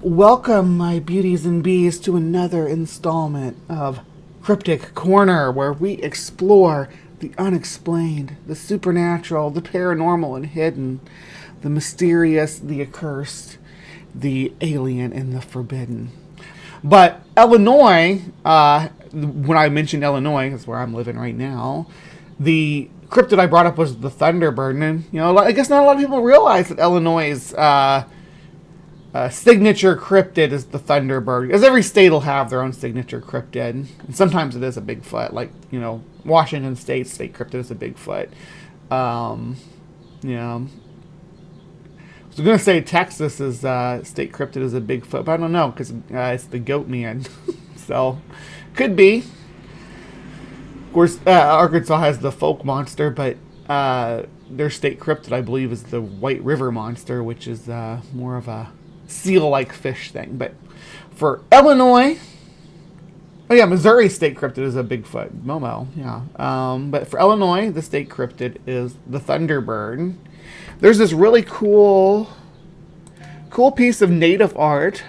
Welcome, my beauties and bees, to another installment of Cryptic Corner, where we explore the unexplained, the supernatural, the paranormal and hidden, the mysterious, the accursed, the alien, and the forbidden. But Illinois, when I mentioned Illinois, that's where I'm living right now, the cryptid I brought up was the Thunderbird. And, I guess not a lot of people realize that Illinois' signature cryptid is the Thunderbird, because every state will have their own signature cryptid, and sometimes it is a Bigfoot. Like, Washington State's state cryptid is a Bigfoot. I was going to say Texas is state cryptid is a Bigfoot, but I don't know, because it's the Goat Man. So, could be. Of course, Arkansas has the Folk Monster, but their state cryptid, I believe, is the White River Monster, which is more of a seal-like fish thing. But for Illinois, Missouri state cryptid is a Bigfoot, Momo, but for Illinois, the state cryptid is the Thunderbird. There's this really cool piece of native art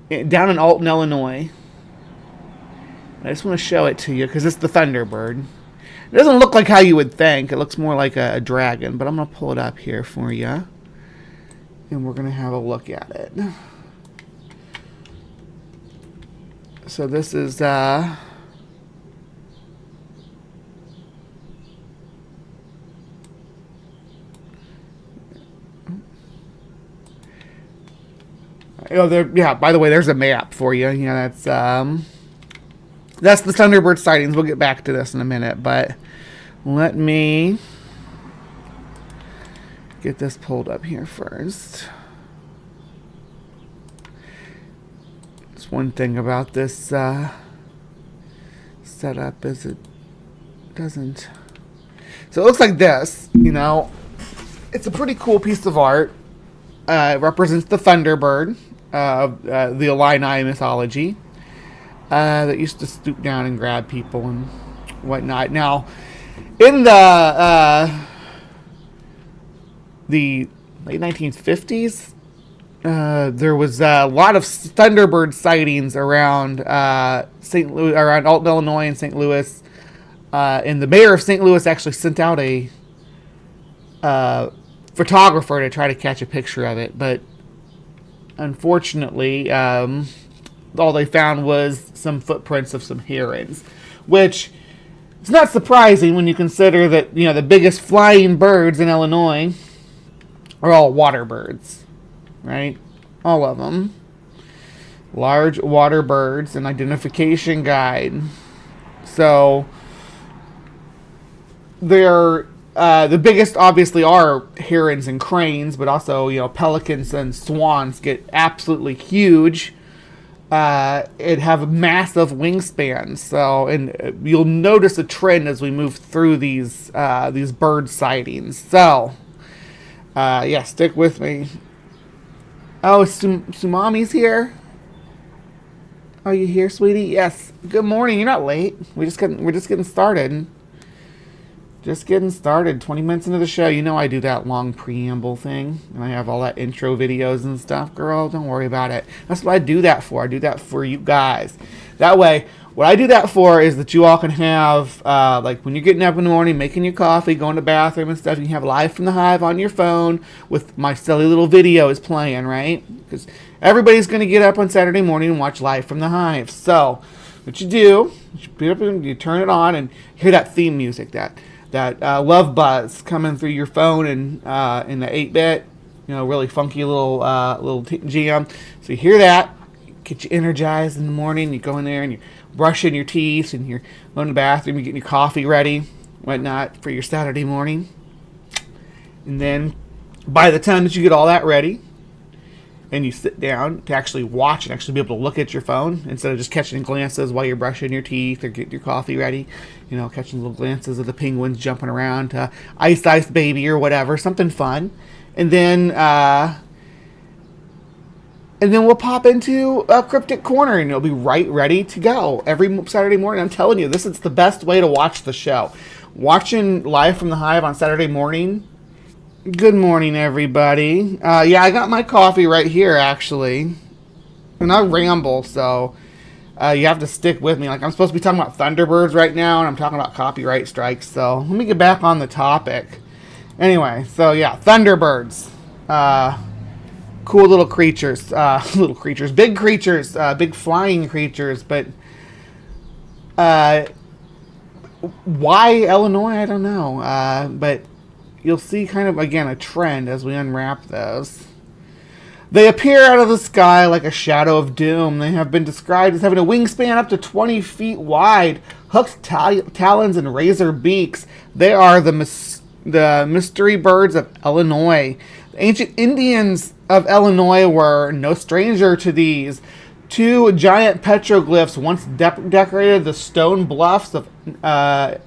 down in Alton, Illinois. I just want to show it to you because it's the Thunderbird. It doesn't look like how you would think. It looks more like a dragon, but I'm going to pull it up here for you. And we're going to have a look at it. So this is, set by the way, there's a map for you. That's the Thunderbird sightings. We'll get back to this in a minute, but let me get this pulled up here first. Just one thing about this setup is it doesn't. So it looks like this. It's a pretty cool piece of art. It represents the Thunderbird of the Illini mythology that used to stoop down and grab people and whatnot. Now, in the late 1950s, there was a lot of Thunderbird sightings around St. Louis, around Alton, Illinois, and St. Louis. And the mayor of St. Louis actually sent out a photographer to try to catch a picture of it, but unfortunately, all they found was some footprints of some herons, which is not surprising when you consider that the biggest flying birds in Illinois are all water birds, right? All of them. Large water birds, an identification guide. So, they're, the biggest obviously are herons and cranes, but also, pelicans and swans get absolutely huge. It have massive wingspans. So, and you'll notice a trend as we move through these bird sightings. So, stick with me. Oh, Sumami's here. Are you here, sweetie? Yes. Good morning. You're not late. We're just getting started. Just getting started. 20 minutes into the show. I do that long preamble thing, and I have all that intro videos and stuff. Girl, don't worry about it. That's what I do that for. I do that for you guys. That way, what I do that for is that you all can have, like when you're getting up in the morning, making your coffee, going to the bathroom and stuff, you can have Live from the Hive on your phone with my silly little videos playing, right? Because everybody's going to get up on Saturday morning and watch Live from the Hive. So, what you do, you turn it on and hear that theme music, that love buzz coming through your phone and in the 8-bit, really funky little jam. So you hear that, get you energized in the morning. You go in there and you're brushing your teeth and you're going to the bathroom, you're getting your coffee ready, whatnot, for your Saturday morning. And then by the time that you get all that ready and you sit down to actually watch and actually be able to look at your phone instead of just catching glances while you're brushing your teeth or getting your coffee ready, catching little glances of the penguins jumping around to Ice Ice Baby or whatever, something fun. And then we'll pop into a Cryptic Corner and it'll be right ready to go every Saturday morning. I'm telling you, this is the best way to watch the show. Watching Live from the Hive on Saturday morning Good morning, everybody. Yeah, I got my coffee right here, actually. And I ramble, so you have to stick with me. Like, I'm supposed to be talking about Thunderbirds right now, and I'm talking about copyright strikes, so let me get back on the topic. Anyway, so yeah, Thunderbirds. Cool little creatures. Big creatures. Big flying creatures, but why Illinois? I don't know. But you'll see kind of, again, a trend as we unwrap those. They appear out of the sky like a shadow of doom. They have been described as having a wingspan up to 20 feet wide, hooked talons and razor beaks. They are the mystery birds of Illinois. The ancient Indians of Illinois were no stranger to these. Two giant petroglyphs once decorated the stone bluffs of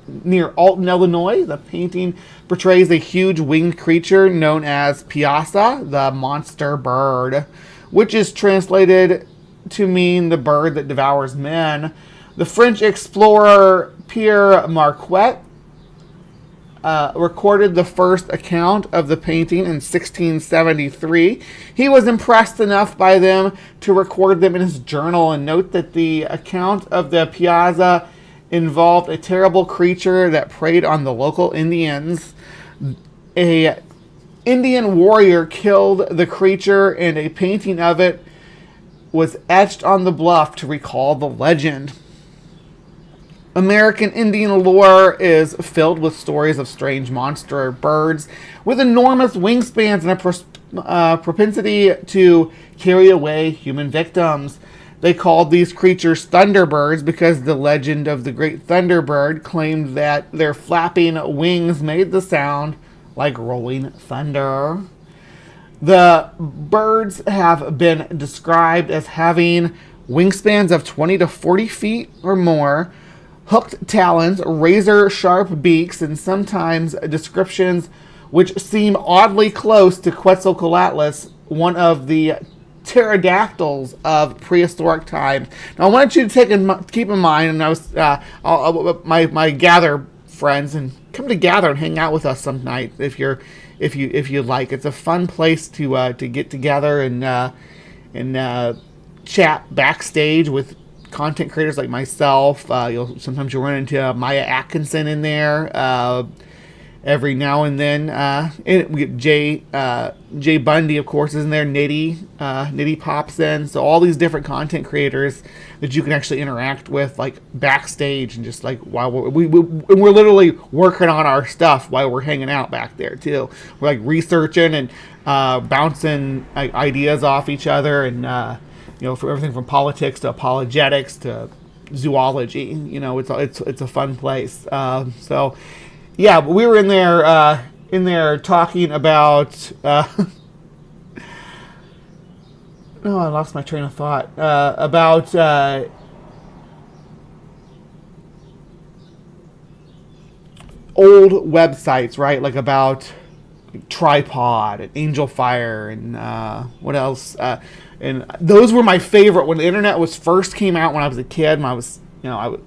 near Alton, Illinois. The painting portrays a huge winged creature known as Piasa, the monster bird, which is translated to mean the bird that devours men. The French explorer Pierre Marquette recorded the first account of the painting in 1673. He was impressed enough by them to record them in his journal and note that the account of the Piazza involved a terrible creature that preyed on the local Indians. A Indian warrior killed the creature, and a painting of it was etched on the bluff to recall the legend. American Indian lore is filled with stories of strange monster birds with enormous wingspans and a propensity to carry away human victims. They called these creatures Thunderbirds because the legend of the great Thunderbird claimed that their flapping wings made the sound like rolling thunder. The birds have been described as having wingspans of 20 to 40 feet or more, hooked talons, razor-sharp beaks, and sometimes descriptions which seem oddly close to Quetzalcoatlus, one of the pterodactyls of prehistoric times. Now, I want you to keep in mind, and I was my gather friends, and come to gather and hang out with us some night if you like. It's a fun place to get together and chat backstage with content creators like myself. Sometimes you'll run into Maya Atkinson in there every now and then. And we get Jay Bundy, of course, is in there. Nitty pops in. So all these different content creators that you can actually interact with, like backstage, and just like while we're literally working on our stuff while we're hanging out back there too. We're like researching and bouncing ideas off each other, and for everything from politics to apologetics to zoology. It's a fun place. So, yeah, but we were in there talking about. Oh, I lost my train of thought. About old websites, right? Like about Tripod and Angel Fire and what else? And those were my favorite when the internet came out when I was a kid. When I was, the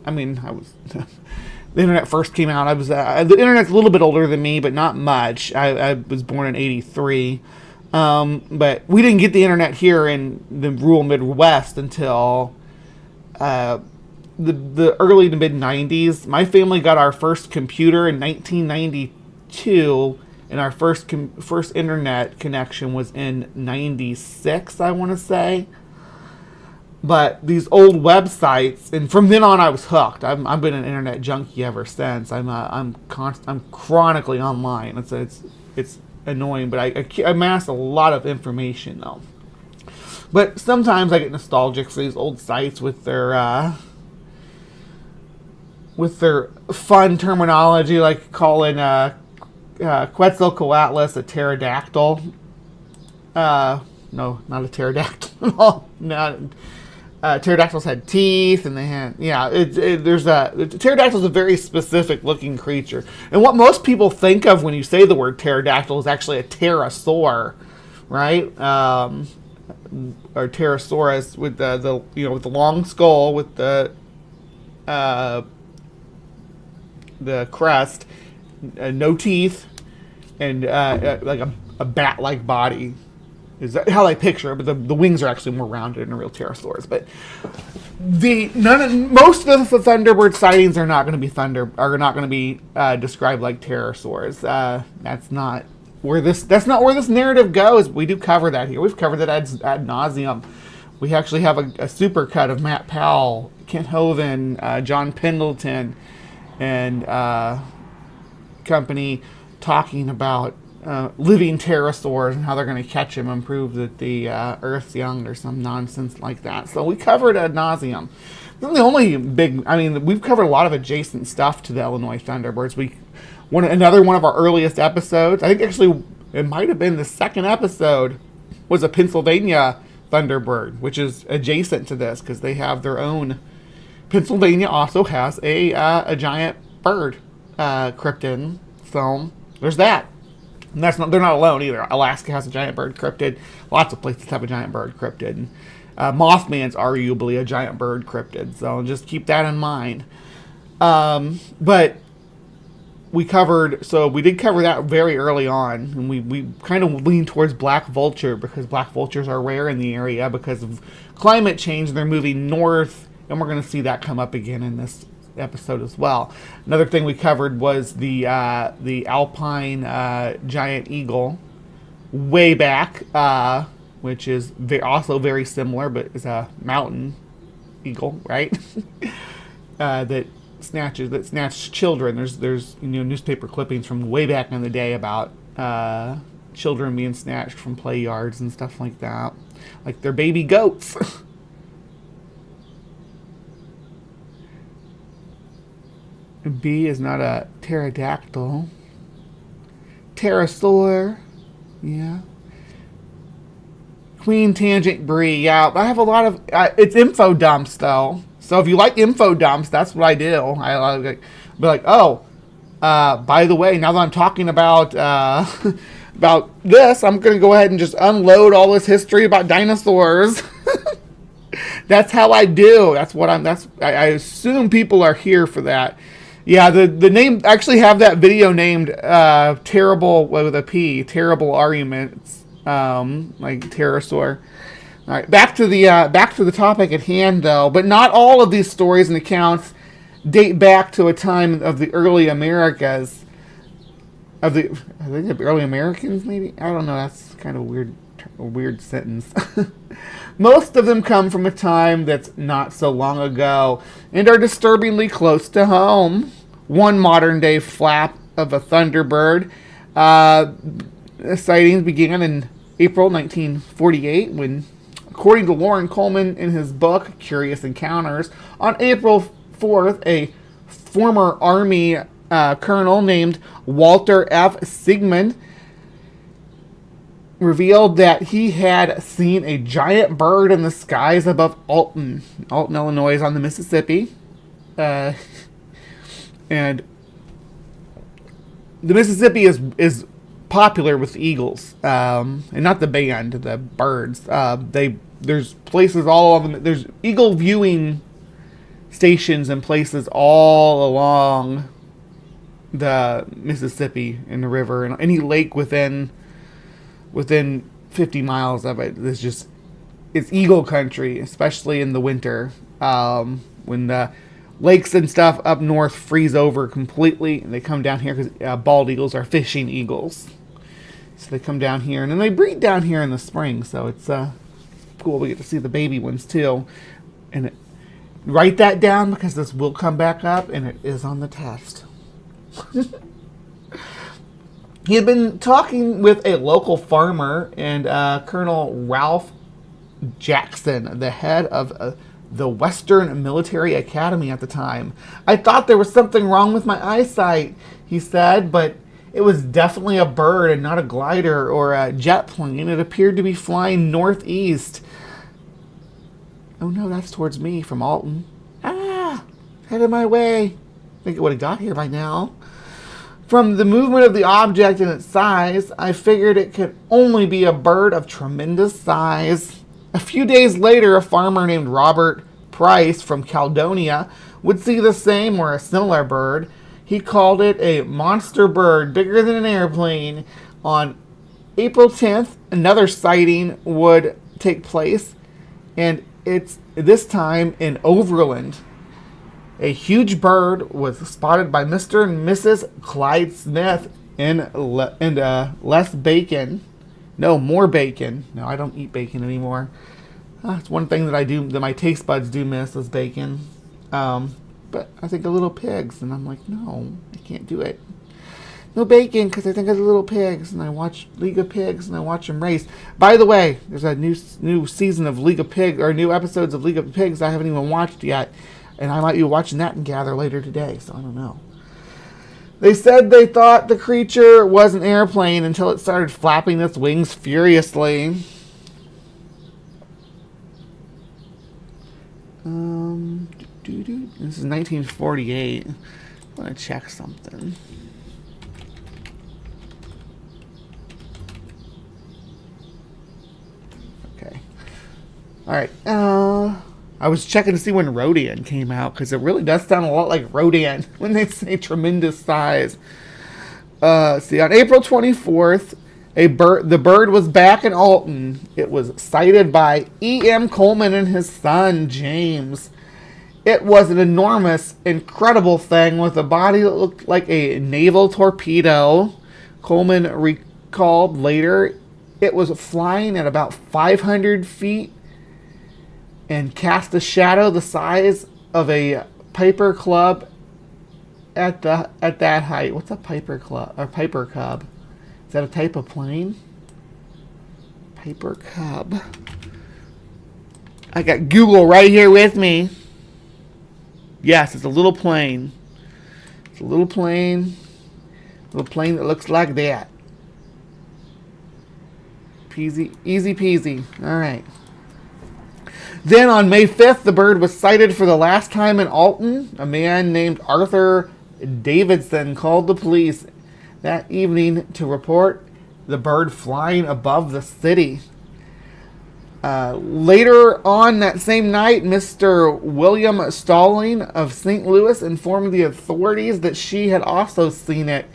internet first came out. The internet's a little bit older than me, but not much. I was born in '83, but we didn't get the internet here in the rural Midwest until the early to mid '90s. My family got our first computer in 1992. And our first internet connection was in '96, I want to say. But these old websites, and from then on, I was hooked. I've been an internet junkie ever since. I'm chronically online. It's annoying, but I amass a lot of information though. But sometimes I get nostalgic for these old sites with their fun terminology, like calling Quetzalcoatlus a pterodactyl. No, not a pterodactyl. No, pterodactyls had teeth, and they had the pterodactyl is a very specific looking creature. And what most people think of when you say the word pterodactyl is actually a pterosaur, right? Or pterosaurus with with the long skull with the crest. No teeth, and like a bat-like body. Is that how I picture it? But the wings are actually more rounded than real pterosaurs. But most of the Thunderbird sightings are not going to be described like pterosaurs. That's not where this narrative goes. We do cover that here. We've covered that ad nauseum. We actually have a super cut of Matt Powell, Kent Hovind, John Pendleton, and company talking about living pterosaurs and how they're going to catch them and prove that the Earth's young or some nonsense like that. So we covered ad nauseum. This is the only we've covered a lot of adjacent stuff to the Illinois Thunderbirds. Another one of our earliest episodes, I think actually it might have been the second episode, was a Pennsylvania Thunderbird, which is adjacent to this because they have their own. Pennsylvania also has a giant bird cryptid, so there's that. And they're not alone either. Alaska has a giant bird cryptid. Lots of places have a giant bird cryptid. Mothman's arguably a giant bird cryptid, so just keep that in mind. But we did cover that very early on, and we kind of lean towards black vulture because black vultures are rare in the area because of climate change. They're moving north, and we're going to see that come up again in this episode as well. Another thing we covered was the alpine giant eagle way back, which is also very similar, but is a mountain eagle, right? that snatched children. There's newspaper clippings from way back in the day about children being snatched from play yards and stuff like that, like they're baby goats. B is not a pterodactyl. Pterosaur. Yeah. Queen Tangent Brie. Yeah, I have a lot of... it's info dumps, though. So if you like info dumps, that's what I do. I be like, oh, by the way, now that I'm talking about about this, I'm going to go ahead and just unload all this history about dinosaurs. That's how I do. I assume people are here for that. Yeah, the name actually have that video named Terrible with a P, Terrible Arguments, like pterosaur. All right, back to the topic at hand though. But not all of these stories and accounts date back to a time of the early Americas. I think the early Americans, maybe? I don't know. That's kind of a weird sentence. Most of them come from a time that's not so long ago and are disturbingly close to home. One modern-day flap of a Thunderbird sightings began in April 1948 when, according to Loren Coleman in his book Curious Encounters, on April 4th, a former Army colonel named Walter F. Sigmund revealed that he had seen a giant bird in the skies above Alton, Illinois, on the Mississippi. And the Mississippi is popular with eagles, and not the band, the birds. There's places all over. There's eagle viewing stations and places all along the Mississippi and the river, and any lake within 50 miles of it. It's eagle country, especially in the winter, when the lakes and stuff up north freeze over completely, and they come down here because bald eagles are fishing eagles. So they come down here, and then they breed down here in the spring, so it's cool. We get to see the baby ones too. And write that down because this will come back up, and it is on the test. He had been talking with a local farmer and Colonel Ralph Jackson, the head of the Western Military Academy at the time. I thought there was something wrong with my eyesight, he said, but it was definitely a bird and not a glider or a jet plane. It appeared to be flying northeast. Oh no, that's towards me from Alton. Head of my way. I think it would have got here by now. From the movement of the object and its size, I figured it could only be a bird of tremendous size. A few days later, a farmer named Robert Price from Caledonia would see the same or a similar bird. He called it a monster bird, bigger than an airplane. On April 10th, another sighting would take place, and it's this time in Overland. A huge bird was spotted by Mr. and Mrs. Clyde Smith in less bacon. No, more bacon. No, I don't eat bacon anymore. It's one thing that I do, that my taste buds do miss, is bacon. But I think of little pigs, and I'm like, no, I can't do it. No bacon, because I think of the little pigs, and I watch League of Pigs, and I watch them race. By the way, there's a new season of League of Pigs, or new episodes of League of Pigs I haven't even watched yet, and I might be watching that and Gather later today, so I don't know. They said they thought the creature was an airplane until it started flapping its wings furiously. This is 1948. I want to check something. Okay. All right. I was checking to see when Rodian came out, because it really does sound a lot like Rodian when they say tremendous size. See, on April 24th, the bird was back in Alton. It was sighted by E.M. Coleman and his son, James. It was an enormous, incredible thing with a body that looked like a naval torpedo. Coleman recalled later it was flying at about 500 feet and cast a shadow the size of a Piper Club at that height. What's a Piper Club or Piper Cub? Is that a type of plane? Piper Cub. I got Google right here with me. Yes, it's a little plane. It's a little plane. Little plane that looks like that. Easy peasy. All right. Then on May 5th, the bird was sighted for the last time in Alton. A man named Arthur Davidson called the police that evening to report the bird flying above the city. Later on that same night, Mr. William Stalling of St. Louis informed the authorities that she had also seen it.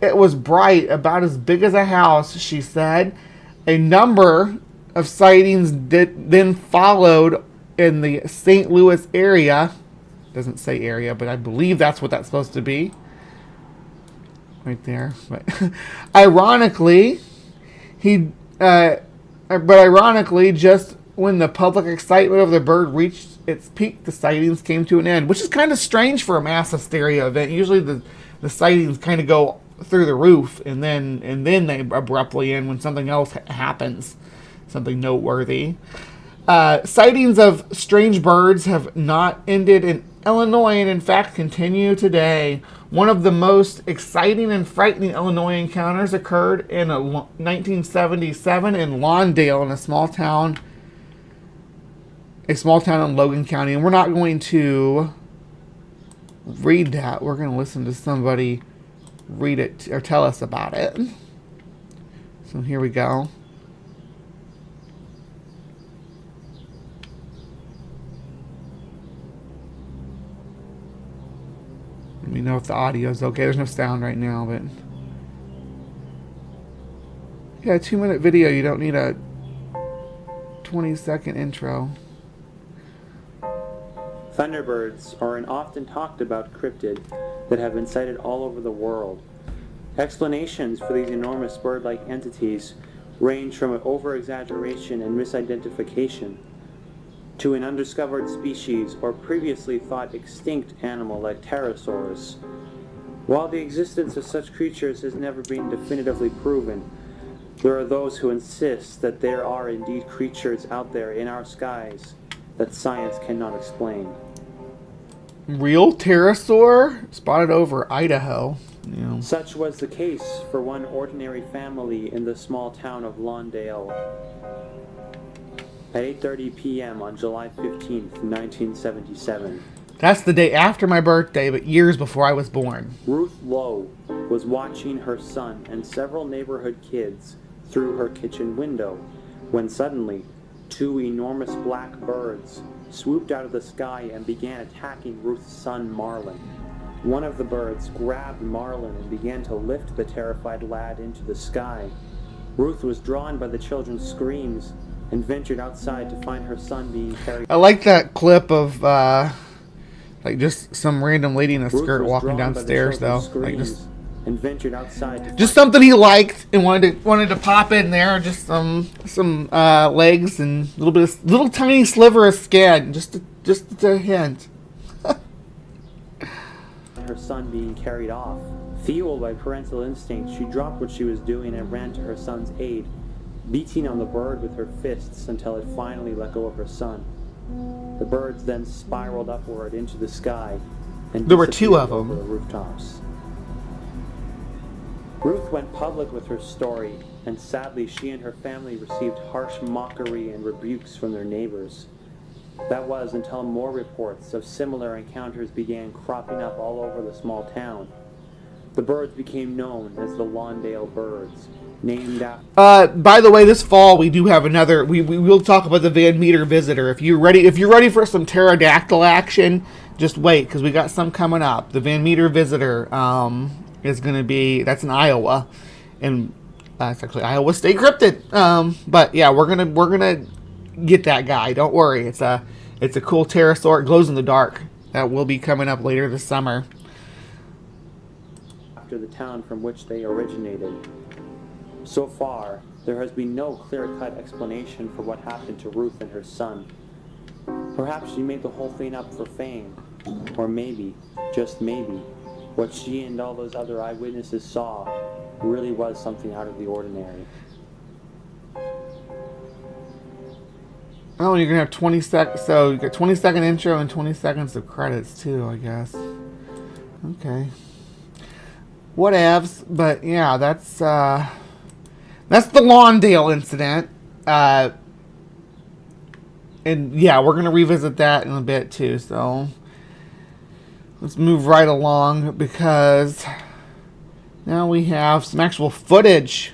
It was bright, about as big as a house, she said. A number of sightings then followed in the St. Louis area. Doesn't say area, but I believe that's what that's supposed to be. Right there. But ironically, just when the public excitement of the bird reached its peak, the sightings came to an end, which is kind of strange for a mass hysteria event. Usually the sightings kind of go through the roof, and then they abruptly end when something else happens, something noteworthy. Sightings of strange birds have not ended in Illinois, and in fact continue today. One of the most exciting and frightening Illinois encounters occurred in 1977 in Lawndale, in a small town in Logan County. And we're not going to read that. We're going to listen to somebody read it or tell us about it. So here we go. Let me know if the audio is okay. There's no sound right now, but yeah, a 2-minute video. You don't need a 20-second intro. Thunderbirds are an often talked about cryptid that have been sighted all over the world. Explanations for these enormous bird-like entities range from an over-exaggeration and misidentification to an undiscovered species or previously thought extinct animal like pterosaurs. While the existence of such creatures has never been definitively proven, there are those who insist that there are indeed creatures out there in our skies that science cannot explain. Real pterosaur spotted over Idaho. Yeah. Such was the case for one ordinary family in the small town of Lawndale. At 8:30 p.m. on July 15th, 1977. That's the day after my birthday, but years before I was born. Ruth Lowe was watching her son and several neighborhood kids through her kitchen window when suddenly 2 enormous black birds swooped out of the sky and began attacking Ruth's son Marlon. One of the birds grabbed Marlin and began to lift the terrified lad into the sky. Ruth was drawn by the children's screams and ventured outside to find her son being carried. I like that clip of like just some random lady in a skirt walking downstairs, though. Like and ventured outside to just something he liked and wanted to pop in there. Just some legs and a little tiny sliver of skin. Just a hint. Her son being carried off. Fueled by parental instinct, she dropped what she was doing and ran to her son's aid, beating on the bird with her fists until it finally let go of her son. The birds then spiraled upward into the sky and there were two of over them. the rooftops. Ruth went public with her story, and sadly she and her family received harsh mockery and rebukes from their neighbors. That was until more reports of similar encounters began cropping up all over the small town. The birds became known as the Lawndale birds, named after... By the way, this fall we do have another. We will talk about the Van Meter visitor. If you're ready for some pterodactyl action, just wait, because we got some coming up. The Van Meter visitor is going to be, that's in Iowa, and it's actually Iowa State Cryptid. But yeah, we're gonna get that guy. Don't worry. It's a cool pterosaur. It glows in the dark. That will be coming up later this summer. After the town from which they originated. So far, there has been no clear-cut explanation for what happened to Ruth and her son. Perhaps she made the whole thing up for fame. Or maybe, just maybe, what she and all those other eyewitnesses saw really was something out of the ordinary. Oh, you're gonna have 20 seconds. So you got 20-second intro and 20 seconds of credits too, I guess. Okay. Whatevs. But yeah, that's the Lawndale incident. And yeah, we're gonna revisit that in a bit too. So let's move right along, because now we have some actual footage.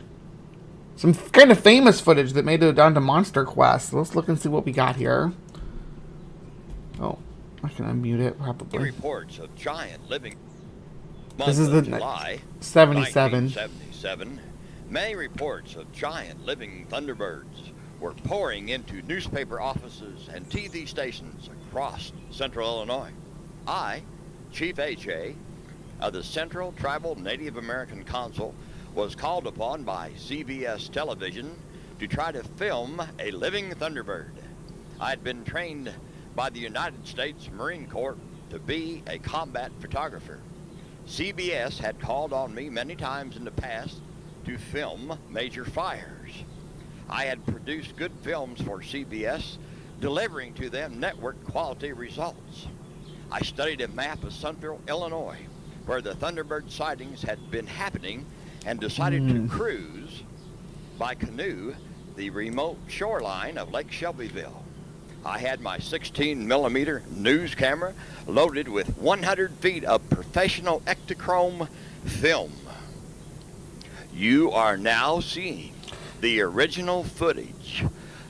Some kind of famous footage that made it onto Monster Quest. So let's look and see what we got here. Oh, I can unmute it probably. Reports of giant living. This is the July 77. 1977. Many reports of giant living Thunderbirds were pouring into newspaper offices and TV stations across central Illinois. I, Chief H.A. of the Central Tribal Native American Council, was called upon by CBS television to try to film a living Thunderbird. I had been trained by the United States Marine Corps to be a combat photographer. CBS had called on me many times in the past to film major fires. I had produced good films for CBS, delivering to them network quality results. I studied a map of central Illinois where the Thunderbird sightings had been happening and decided to cruise by canoe the remote shoreline of Lake Shelbyville. I had my 16mm news camera loaded with 100 feet of professional Ektachrome film. You are now seeing the original footage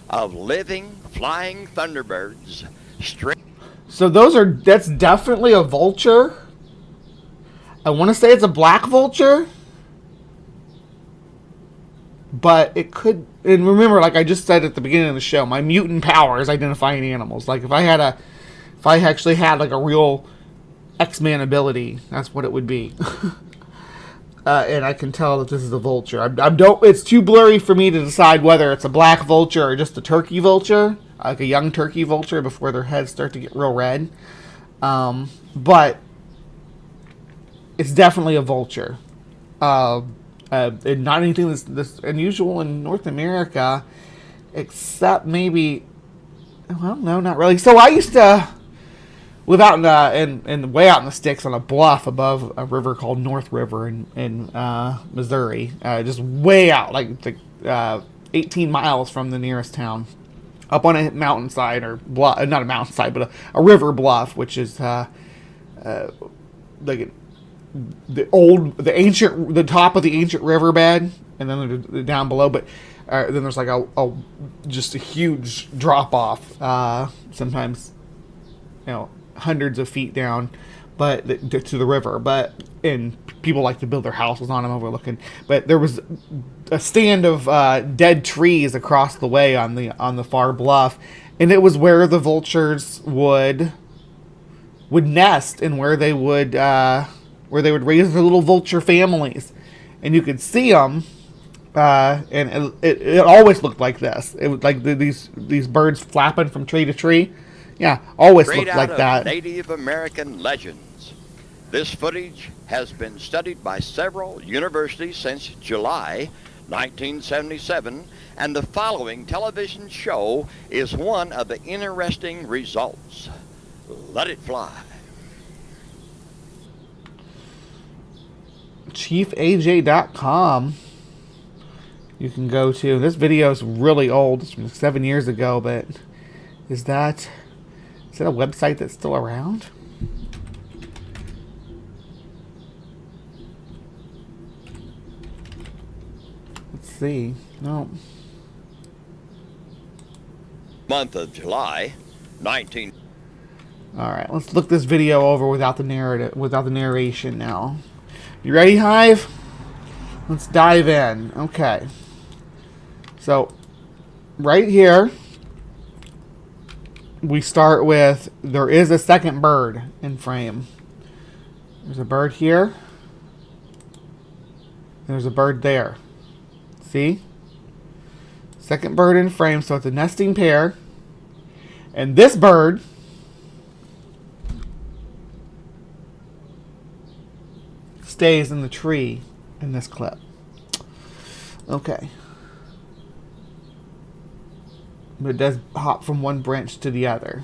of living flying Thunderbirds. So that's definitely a vulture. I want to say it's a black vulture. But it could, and remember, like I just said at the beginning of the show, my mutant power is identifying animals. Like if I actually had like a real X-Man ability, that's what it would be. And I can tell that this is a vulture. It's too blurry for me to decide whether it's a black vulture or just a turkey vulture, like a young turkey vulture before their heads start to get real red. But it's definitely a vulture. And not anything that's unusual in North America, except maybe, well, no, not really. So I used to live out in way out in the sticks on a bluff above a river called North River in Missouri, just way out, like 18 miles from the nearest town, up on a mountainside or bluff, not a mountainside, but a river bluff, which is like the top of the ancient riverbed, and then down below, but then there's like just a huge drop off, sometimes, hundreds of feet down but to the river. And people like to build their houses on them overlooking. But there was a stand of dead trees across the way on the far bluff, and it was where the vultures would nest and where they would raise their little vulture families, and you could see them. And it always looked like this. It was like these birds flapping from tree to tree. Yeah, always Straight looked out like of that. Native American legends. This footage has been studied by several universities since July 1977, and the following television show is one of the interesting results. Let it fly. ChiefAJ.com. You can go to. This video is really old. It's from 7 years ago, but is that a website that's still around? Let's see. No. Month of July 19. All right, let's look this video over without the narration now. You ready, Hive? Let's dive in. Okay. So, right here, we start with, there is a second bird in frame. There's a bird here. There's a bird there. See? Second bird in frame, so it's a nesting pair. And this bird stays in the tree in this clip. Okay. But it does hop from one branch to the other,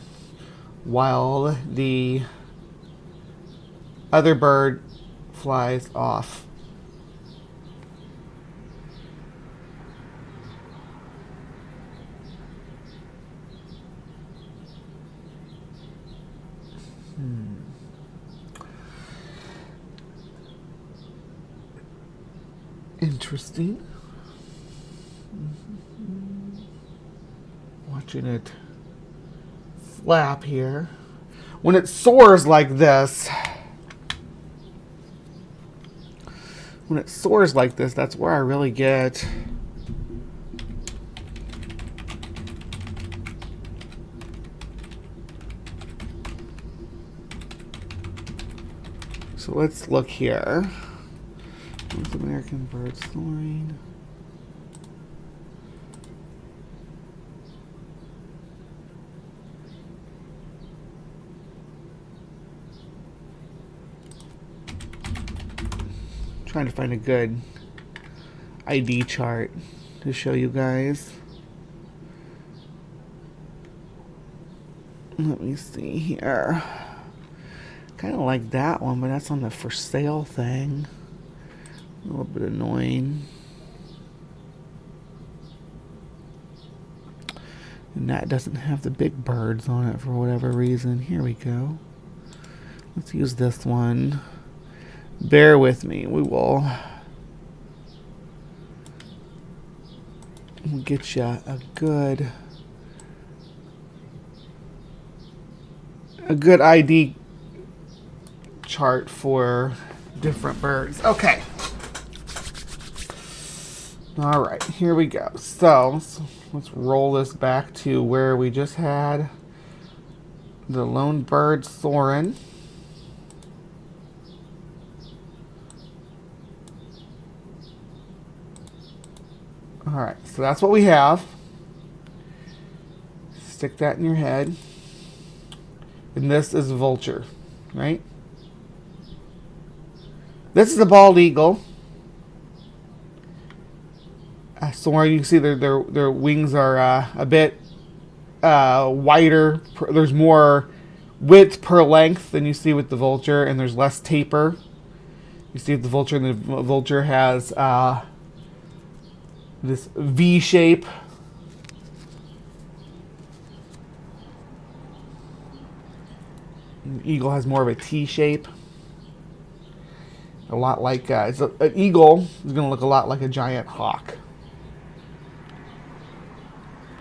while the other bird flies off. Interesting. Watching it flap here. When it soars like this, that's where I really get so let's look here. North American bird soaring. Trying to find a good ID chart to show you guys. Let me see here. Kind of like that one, but that's on the for sale thing. A little bit annoying. And that doesn't have the big birds on it for whatever reason. Here we go. Let's use this one. Bear with me. We'll get you a good ID chart for different birds. Okay. All right, here we go. So let's roll this back to where we just had the lone bird soaring. All right, so that's what we have. Stick that in your head. And this is a vulture, right? This is a bald eagle. Soaring, you can see their wings are a bit wider. There's more width per length than you see with the vulture, and there's less taper. You see with the vulture, and the vulture has this V shape. And the eagle has more of a T shape. A lot like an eagle is going to look a lot like a giant hawk.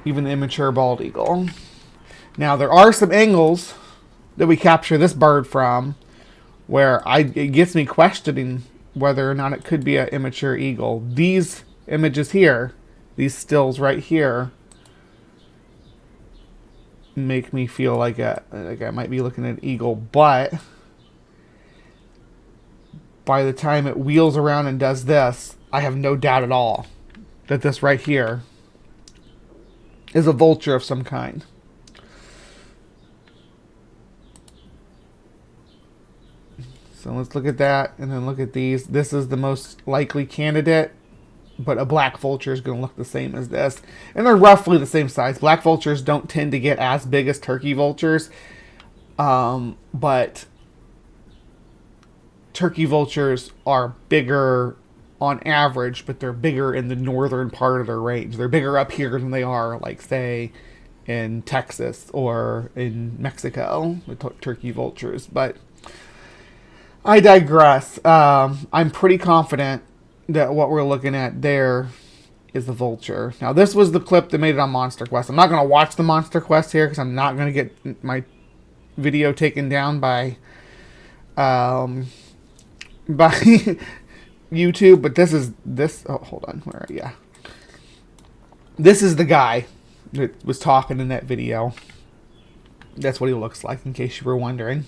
Even the immature bald eagle. Now there are some angles that we capture this bird from where it gets me questioning whether or not it could be an immature eagle. These images here, these stills right here, make me feel like I might be looking at an eagle, but by the time it wheels around and does this, I have no doubt at all that this right here is a vulture of some kind. So let's look at that, and then look at these. This is the most likely candidate, but a black vulture is going to look the same as this. And they're roughly the same size. Black vultures don't tend to get as big as turkey vultures, but turkey vultures are bigger on average, but they're bigger in the northern part of their range. They're bigger up here than they are, like, say, in Texas or in Mexico, the turkey vultures. But I digress. I'm pretty confident that what we're looking at there is the vulture. Now, this was the clip that made it on Monster Quest. I'm not going to watch the Monster Quest here because I'm not going to get my video taken down by YouTube. But this. Oh, hold on. Where? Yeah. This is the guy that was talking in that video. That's what he looks like, in case you were wondering.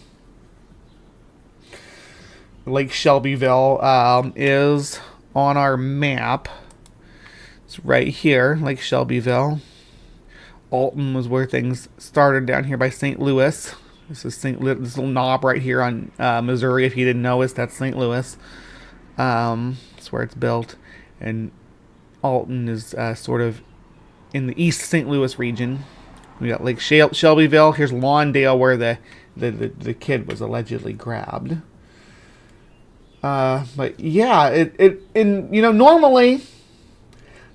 Lake Shelbyville is on our map. It's right here, Lake Shelbyville. Alton was where things started down here by St. Louis. This is this little knob right here on Missouri. If you didn't know it, that's St. Louis. That's where it's built. And Alton is sort of in the East St. Louis region. We got Lake Shelbyville. Here's Lawndale, where the kid was allegedly grabbed. But yeah, normally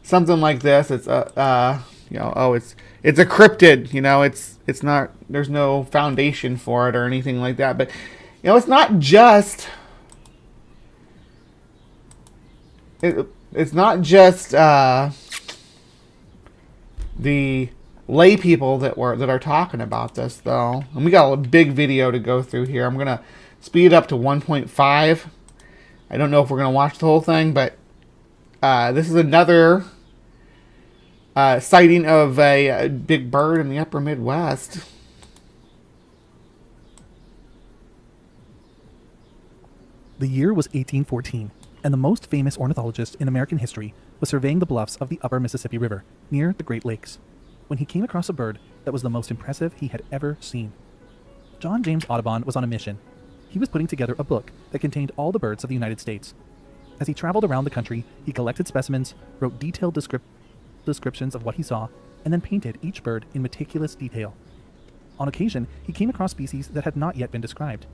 something like this, it's it's a cryptid, it's not, there's no foundation for it or anything like that. But it's not just the lay people that are talking about this, though. And we got a big video to go through here. I'm gonna speed it up to 1.5. I don't know if we're going to watch the whole thing, but this is another sighting of a big bird in the upper Midwest. The year was 1814, and the most famous ornithologist in American history was surveying the bluffs of the upper Mississippi River, near the Great Lakes, when he came across a bird that was the most impressive he had ever seen. John James Audubon was on a mission. He was putting together a book that contained all the birds of the United States. As he traveled around the country, he collected specimens, wrote detailed descriptions of what he saw, and then painted each bird in meticulous detail. On occasion, he came across species that had not yet been described.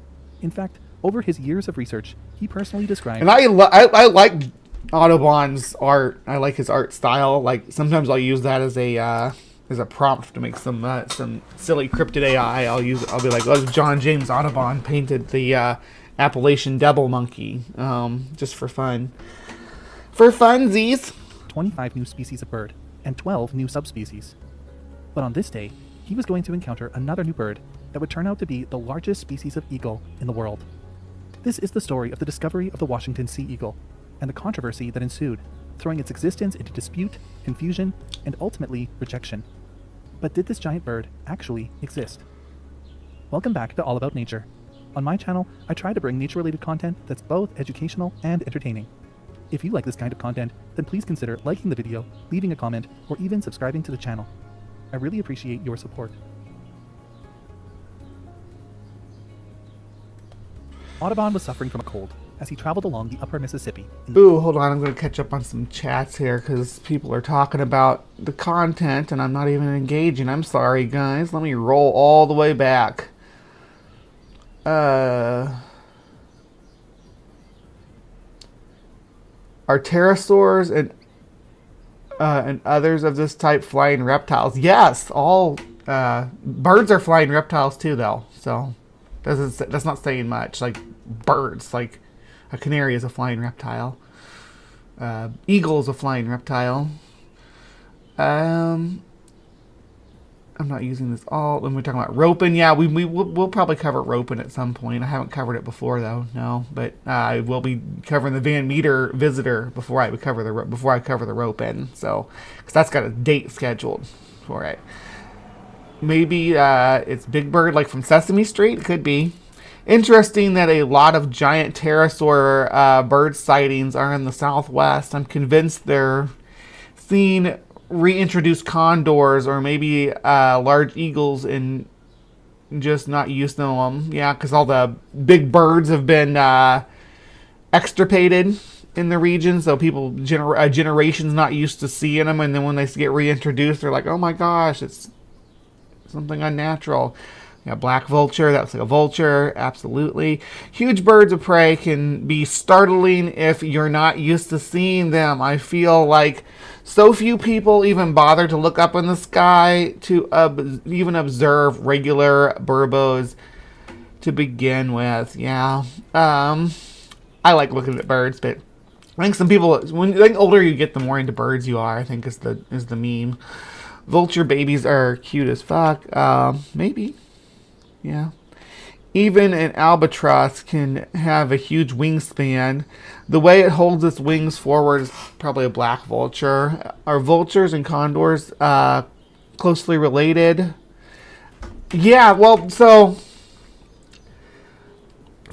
In fact, over his years of research, he personally described... And I like Audubon's art. I like his art style. Like, sometimes I'll use that as a prompt to make some silly cryptid AI. I'll be like, oh, John James Audubon painted the Appalachian devil monkey, just for fun. For funsies. 25 new species of bird and 12 new subspecies. But on this day, he was going to encounter another new bird that would turn out to be the largest species of eagle in the world. This is the story of the discovery of the Washington sea eagle and the controversy that ensued, throwing its existence into dispute, confusion, and ultimately rejection. But did this giant bird actually exist? Welcome back to All About Nature. On my channel, I try to bring nature-related content that's both educational and entertaining. If you like this kind of content, then please consider liking the video, leaving a comment, or even subscribing to the channel. I really appreciate your support. Audubon was suffering from a cold as he traveled along the upper Mississippi. Ooh, hold on. I'm going to catch up on some chats here because people are talking about the content and I'm not even engaging. I'm sorry, guys. Let me roll all the way back. Are pterosaurs and others of this type flying reptiles? Yes, all birds are flying reptiles too, though. So that's not saying much. Like birds, like a canary is a flying reptile. Eagle is a flying reptile. I'm not using this all. When we're talking about roping, yeah, we'll probably cover roping at some point. I haven't covered it before though, no. But I will be covering the Van Meter visitor before I cover the roping. So, because that's got a date scheduled for it. Maybe it's Big Bird, like from Sesame Street. It could be. Interesting that a lot of giant pterosaur bird sightings are in the Southwest. I'm convinced they're seeing reintroduced condors or maybe large eagles and just not used to them. Yeah, because all the big birds have been extirpated in the region, so people generations not used to seeing them, and then when they get reintroduced, they're like, oh my gosh, it's something unnatural. Yeah, black vulture, that looks like a vulture, absolutely. Huge birds of prey can be startling if you're not used to seeing them. I feel like so few people even bother to look up in the sky to even observe regular burbos to begin with. Yeah, I like looking at birds, but I think some people, when I think older you get, the more into birds you are, I think is the meme. Vulture babies are cute as fuck. Maybe. Yeah. Even an albatross can have a huge wingspan. The way it holds its wings forward is probably a black vulture. Are vultures and condors closely related? Yeah, well, so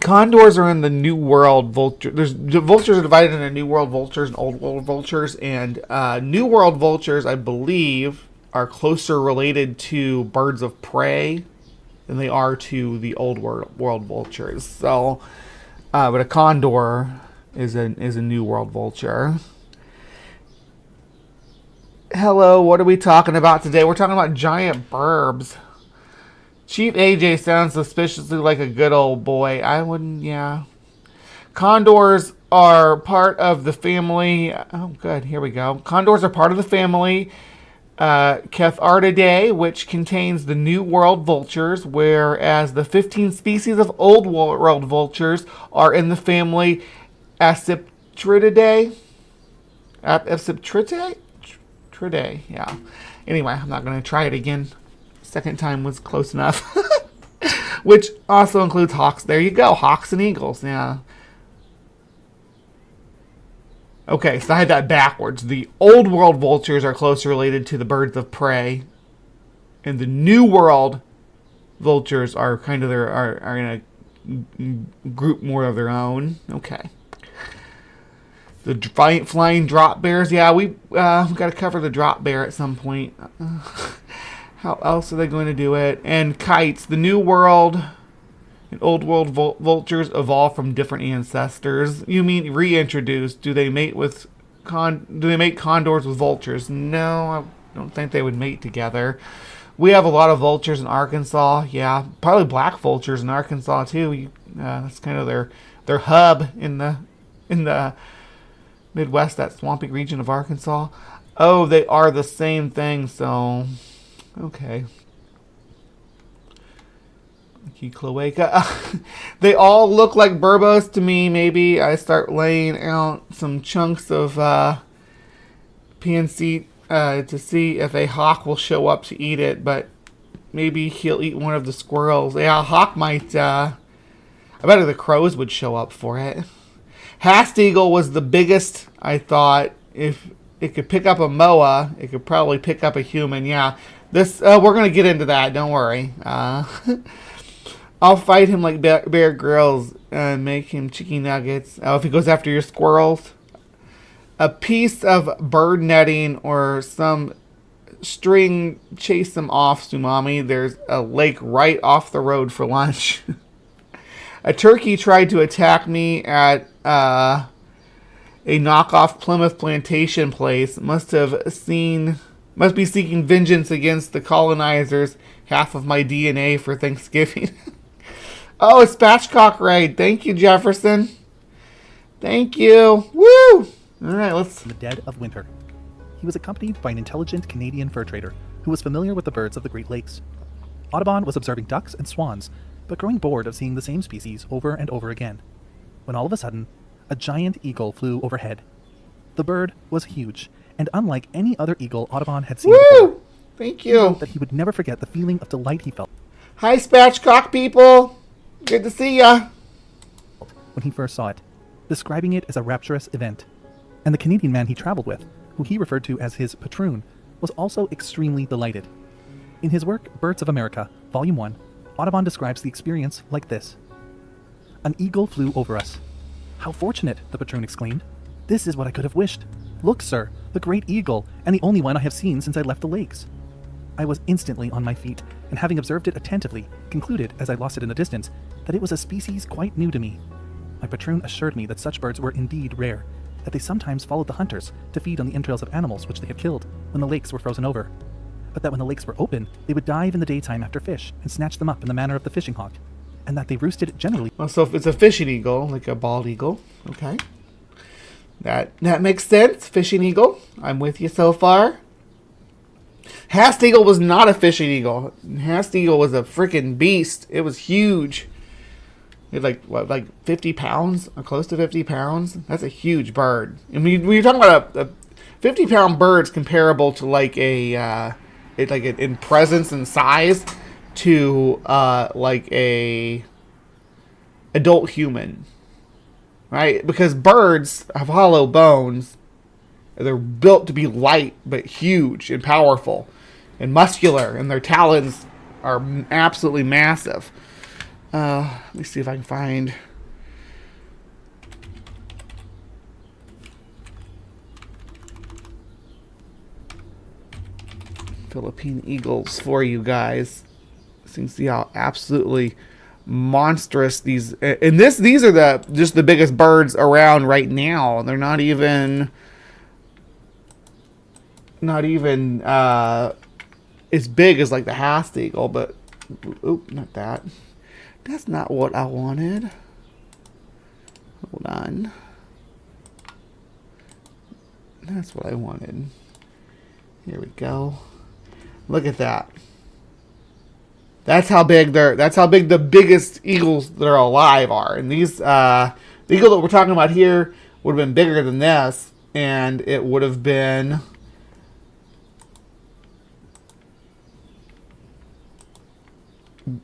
condors are in the New World vulture. Vultures are divided into New World vultures and Old World vultures, and New World vultures, I believe, are closer related to birds of prey than they are to the Old World vultures. So, but a condor is a New World vulture. Hello, what are we talking about today? We're talking about giant burbs. Chief AJ sounds suspiciously like a good old boy. I wouldn't, yeah. Condors are part of the family. Oh, good. Here we go. Condors are part of the family Cathartidae, which contains the New World vultures, whereas the 15 species of Old World vultures are in the family Acciptridae. Tridae, yeah. Anyway, I'm not going to try it again. Second time was close enough. Which also includes hawks. There you go, hawks and eagles, yeah. Okay, so I had that backwards. The Old World vultures are closely related to the birds of prey, and the New World vultures are kind of are in a group more of their own. Okay. The flying drop bears. Yeah, we've got to cover the drop bear at some point. How else are they going to do it? And kites. The New World and Old World vultures evolved from different ancestors. You mean reintroduced? Do they mate condors with vultures? No, I don't think they would mate together. We have a lot of vultures in Arkansas. Yeah, probably black vultures in Arkansas too. That's kind of their hub in the Midwest, that swampy region of Arkansas. Oh, they are the same thing. So, okay. Cloaca. They all look like burbos to me. Maybe I start laying out some chunks of PNC to see if a hawk will show up to eat it, but maybe he'll eat one of the squirrels. Yeah, a hawk might. I bet the crows would show up for it. Hast eagle was the biggest, I thought. If it could pick up a moa, it could probably pick up a human. Yeah, this we're gonna get into that. Don't worry. I'll fight him like Bear Grylls and make him chicken nuggets. Oh, if he goes after your squirrels. A piece of bird netting or some string chase them off, Tsunami. There's a lake right off the road for lunch. A turkey tried to attack me at a knockoff Plymouth plantation place. Must be seeking vengeance against the colonizers. Half of my DNA for Thanksgiving. Oh, a spatchcock raid. Thank you, Jefferson. Thank you. Woo! All right, let's... In the dead of winter. He was accompanied by an intelligent Canadian fur trader who was familiar with the birds of the Great Lakes. Audubon was observing ducks and swans, but growing bored of seeing the same species over and over again, when all of a sudden, a giant eagle flew overhead. The bird was huge, and unlike any other eagle Audubon had seen before, Thank He wrote you. that he would never forget the feeling of delight he felt Hi, spatchcock people. Good to see ya. when he first saw it, describing it as a rapturous event. And the Canadian man he traveled with, who he referred to as his patroon, was also extremely delighted. In his work, Birds of America, Volume 1, Audubon describes the experience like this. An eagle flew over us. How fortunate, the patroon exclaimed. This is what I could have wished. Look, sir, the great eagle, and the only one I have seen since I left the lakes. I was instantly on my feet, and having observed it attentively, concluded, as I lost it in the distance, that it was a species quite new to me. My patroon assured me that such birds were indeed rare, that they sometimes followed the hunters to feed on the entrails of animals which they had killed when the lakes were frozen over, but that when the lakes were open, they would dive in the daytime after fish and snatch them up in the manner of the fishing hawk, and that they roosted generally. Well, so if it's a fishing eagle, like a bald eagle, okay. That makes sense. Fishing eagle. I'm with you so far. Hast eagle was not a fishing eagle. Hast eagle was a freaking beast. It was huge. It like 50 pounds, or close to 50 pounds. That's a huge bird. And when you're talking about a 50-pound bird's comparable to like in presence and size to like a adult human, right? Because birds have hollow bones. They're built to be light but huge and powerful and muscular, and their talons are absolutely massive. Let me see if I can find Philippine eagles for you guys. So you can see how absolutely monstrous these. And these are just the biggest birds around right now. They're not even as big as like the Hast eagle, but oop, not that. That's not what I wanted. Hold on. That's what I wanted. Here we go. Look at that. That's how big the biggest eagles that are alive are. And these the eagle that we're talking about here would have been bigger than this, and it would have been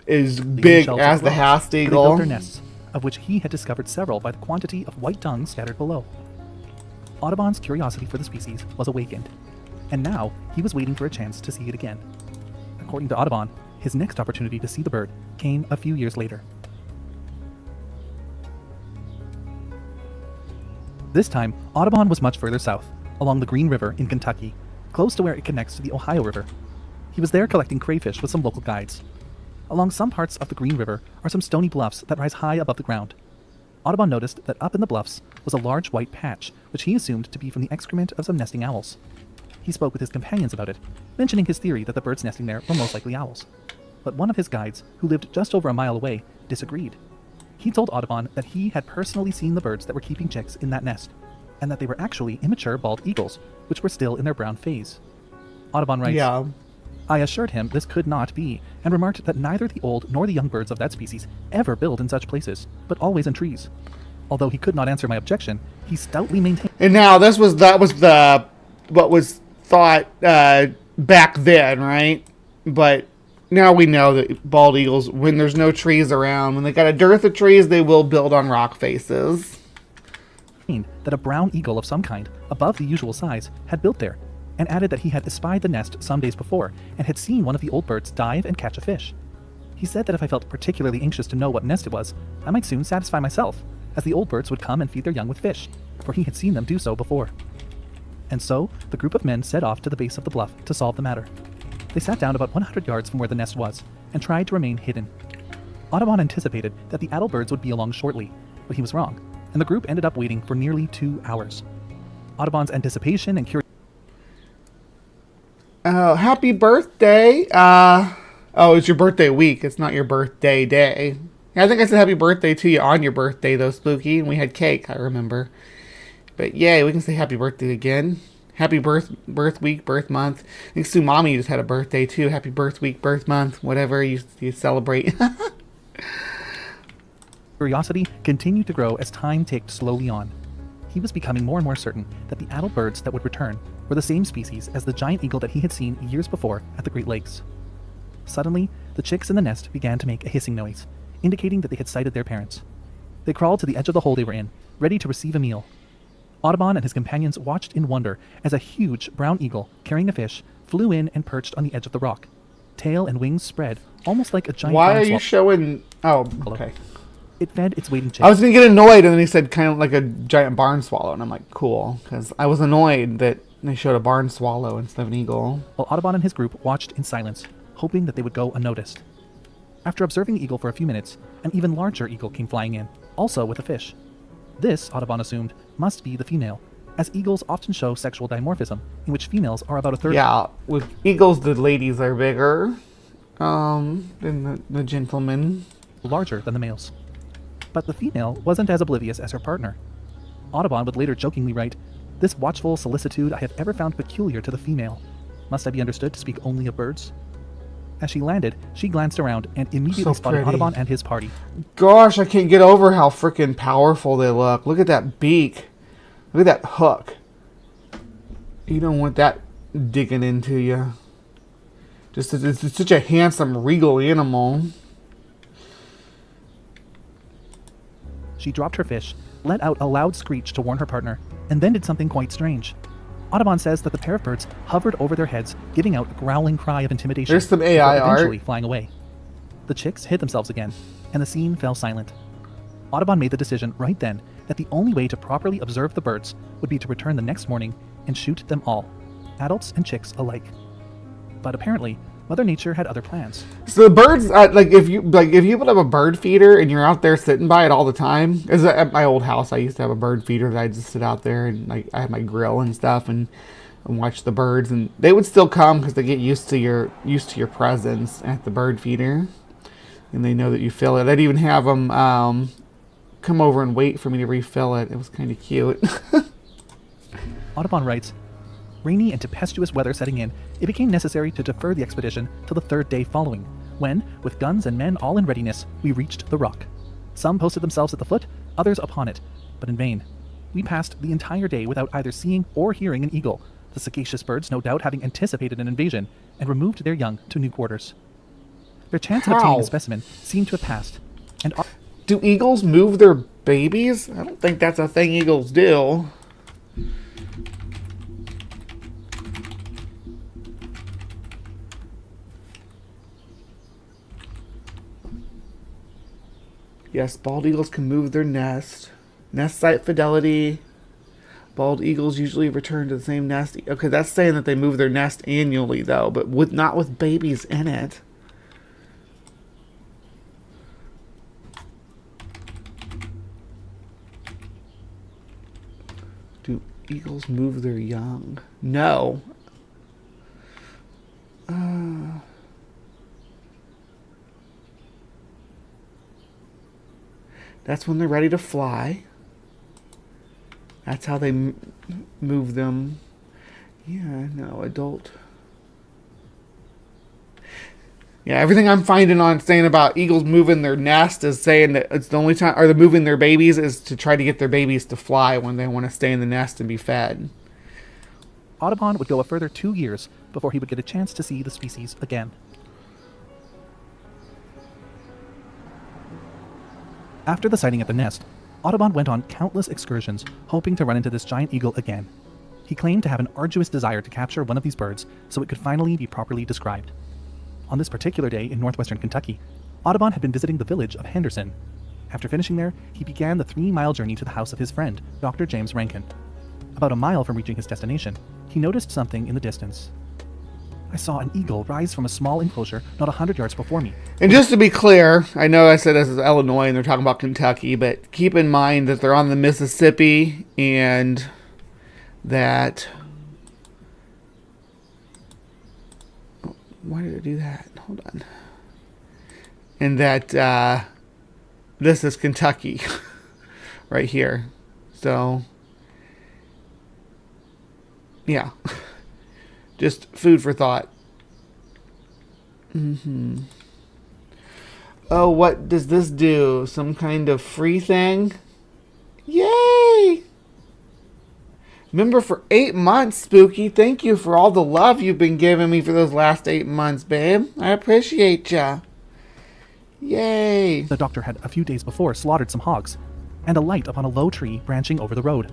as big as the Hast eagle. They built their nests, of which he had discovered several by the quantity of white tongues scattered below. Audubon's curiosity for the species was awakened, and now he was waiting for a chance to see it again. According to Audubon, his next opportunity to see the bird came a few years later. This time, Audubon was much further south, along the Green River in Kentucky, close to where it connects to the Ohio River. He was there collecting crayfish with some local guides. Along some parts of the Green River are some stony bluffs that rise high above the ground. Audubon noticed that up in the bluffs was a large white patch, which he assumed to be from the excrement of some nesting owls. He spoke with his companions about it, mentioning his theory that the birds nesting there were most likely owls. But one of his guides, who lived just over a mile away, disagreed. He told Audubon that he had personally seen the birds that were keeping chicks in that nest, and that they were actually immature bald eagles, which were still in their brown phase. Audubon writes, Yeah. I assured him this could not be, and remarked that neither the old nor the young birds of that species ever build in such places, but always in trees. Although he could not answer my objection, he stoutly maintained. And now that was what was thought back then, right? But now we know that bald eagles, when there's no trees around, when they got a dearth of trees, they will build on rock faces. That a brown eagle of some kind, above the usual size, had built there, and added that he had espied the nest some days before, and had seen one of the old birds dive and catch a fish. He said that if I felt particularly anxious to know what nest it was, I might soon satisfy myself, as the old birds would come and feed their young with fish, for he had seen them do so before. And so, the group of men set off to the base of the bluff to solve the matter. They sat down about 100 yards from where the nest was, and tried to remain hidden. Audubon anticipated that the adult birds would be along shortly, but he was wrong, and the group ended up waiting for nearly 2 hours. Audubon's anticipation and curiosity. Oh, happy birthday. Oh, it's your birthday week. It's not your birthday day. Yeah, I think I said happy birthday to you on your birthday, though, Spooky, and we had cake, I remember. But yay, we can say happy birthday again. Happy birth week, birth month. I think Sumami just had a birthday, too. Happy birth week, birth month, whatever you celebrate. Curiosity continued to grow as time ticked slowly on. He was becoming more and more certain that the adult birds that would return were the same species as the giant eagle that he had seen years before at the Great Lakes. Suddenly, the chicks in the nest began to make a hissing noise, indicating that they had sighted their parents. They crawled to the edge of the hole they were in, ready to receive a meal. Audubon and his companions watched in wonder as a huge brown eagle, carrying a fish, flew in and perched on the edge of the rock. Tail and wings spread, almost like a giant Why barn are you swallow. showing... Oh, okay. It fed its waiting chicks. I was going to get annoyed, and then he said kind of like a giant barn swallow, and I'm like, cool, because I was annoyed that they showed a barn swallow instead of an eagle. While Audubon and his group watched in silence, hoping that they would go unnoticed. After observing the eagle for a few minutes, an even larger eagle came flying in, also with a fish. This, Audubon assumed, must be the female, as eagles often show sexual dimorphism, in which females are about a third. Yeah, with eagles, the ladies are bigger than the gentlemen. Larger than the males. But the female wasn't as oblivious as her partner. Audubon would later jokingly write, "This watchful solicitude I have ever found peculiar to the female. Must I be understood to speak only of birds?" As she landed, she glanced around and immediately So spotted pretty. Audubon and his party. Gosh, I can't get over how freaking powerful they look. Look at that beak. Look at that hook. You don't want that digging into you. It's such a handsome, regal animal. She dropped her fish, let out a loud screech to warn her partner, and then did something quite strange. Audubon says that the pair of birds hovered over their heads, giving out a growling cry of intimidation. There's some AI before eventually art. flying away. The chicks hid themselves again, and the scene fell silent. Audubon made the decision right then that the only way to properly observe the birds would be to return the next morning and shoot them all, adults and chicks alike. But apparently, Mother Nature had other plans. So the birds, if you put up a bird feeder and you're out there sitting by it all the time, as at my old house, I used to have a bird feeder that I just sit out there and I had my grill and stuff and watch the birds, and they would still come because they get used to your presence at the bird feeder, and they know that you fill it. I'd even have them come over and wait for me to refill it. It was kind of cute. Audubon writes, "Rainy and tempestuous weather setting in, it became necessary to defer the expedition till the third day following, when, with guns and men all in readiness, we reached the rock. Some posted themselves at the foot, others upon it, but in vain. We passed the entire day without either seeing or hearing an eagle, the sagacious birds no doubt having anticipated an invasion, and removed their young to new quarters. Their chance of obtaining a specimen seemed to have passed, and Do eagles move their babies? I don't think that's a thing eagles do. Yes, bald eagles can move their nest. Nest site fidelity. Bald eagles usually return to the same nest. Okay, that's saying that they move their nest annually, though, but not with babies in it. Do eagles move their young? No. That's when they're ready to fly. That's how they move them. Yeah, no, adult. Yeah, everything I'm finding on saying about eagles moving their nest is saying that it's the only time, or they're moving their babies is to try to get their babies to fly when they want to stay in the nest and be fed. Audubon would go a further 2 years before he would get a chance to see the species again. After the sighting at the nest, Audubon went on countless excursions, hoping to run into this giant eagle again. He claimed to have an arduous desire to capture one of these birds so it could finally be properly described. On this particular day in northwestern Kentucky, Audubon had been visiting the village of Henderson. After finishing there, he began the 3-mile journey to the house of his friend, Dr. James Rankin. About a mile from reaching his destination, he noticed something in the distance. "I saw an eagle rise from a small enclosure not 100 yards before me." And just to be clear, I know I said this is Illinois and they're talking about Kentucky, but keep in mind that they're on the Mississippi and that... Why did I do that? Hold on. And that this is Kentucky right here. So, yeah. Just food for thought. Oh, what does this do? Some kind of free thing? Yay! Member for 8 months, Spooky. Thank you for all the love you've been giving me for those last 8 months, babe. I appreciate ya. Yay. The doctor had a few days before slaughtered some hogs, and alight upon a low tree branching over the road.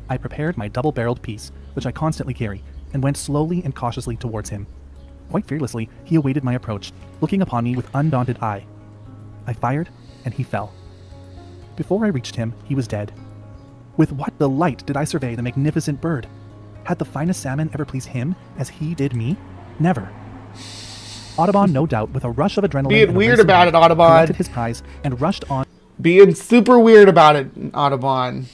I prepared my double-barreled piece, which I constantly carry, and went slowly and cautiously towards him. Quite fearlessly, he awaited my approach, looking upon me with undaunted eye. I fired, and he fell. Before I reached him, he was dead. With what delight did I survey the magnificent bird? Had the finest salmon ever pleased him as he did me? Never. Audubon, no doubt, with a rush of adrenaline, Being weird about it, Audubon. collected his prize and rushed on Being super weird about it, Audubon.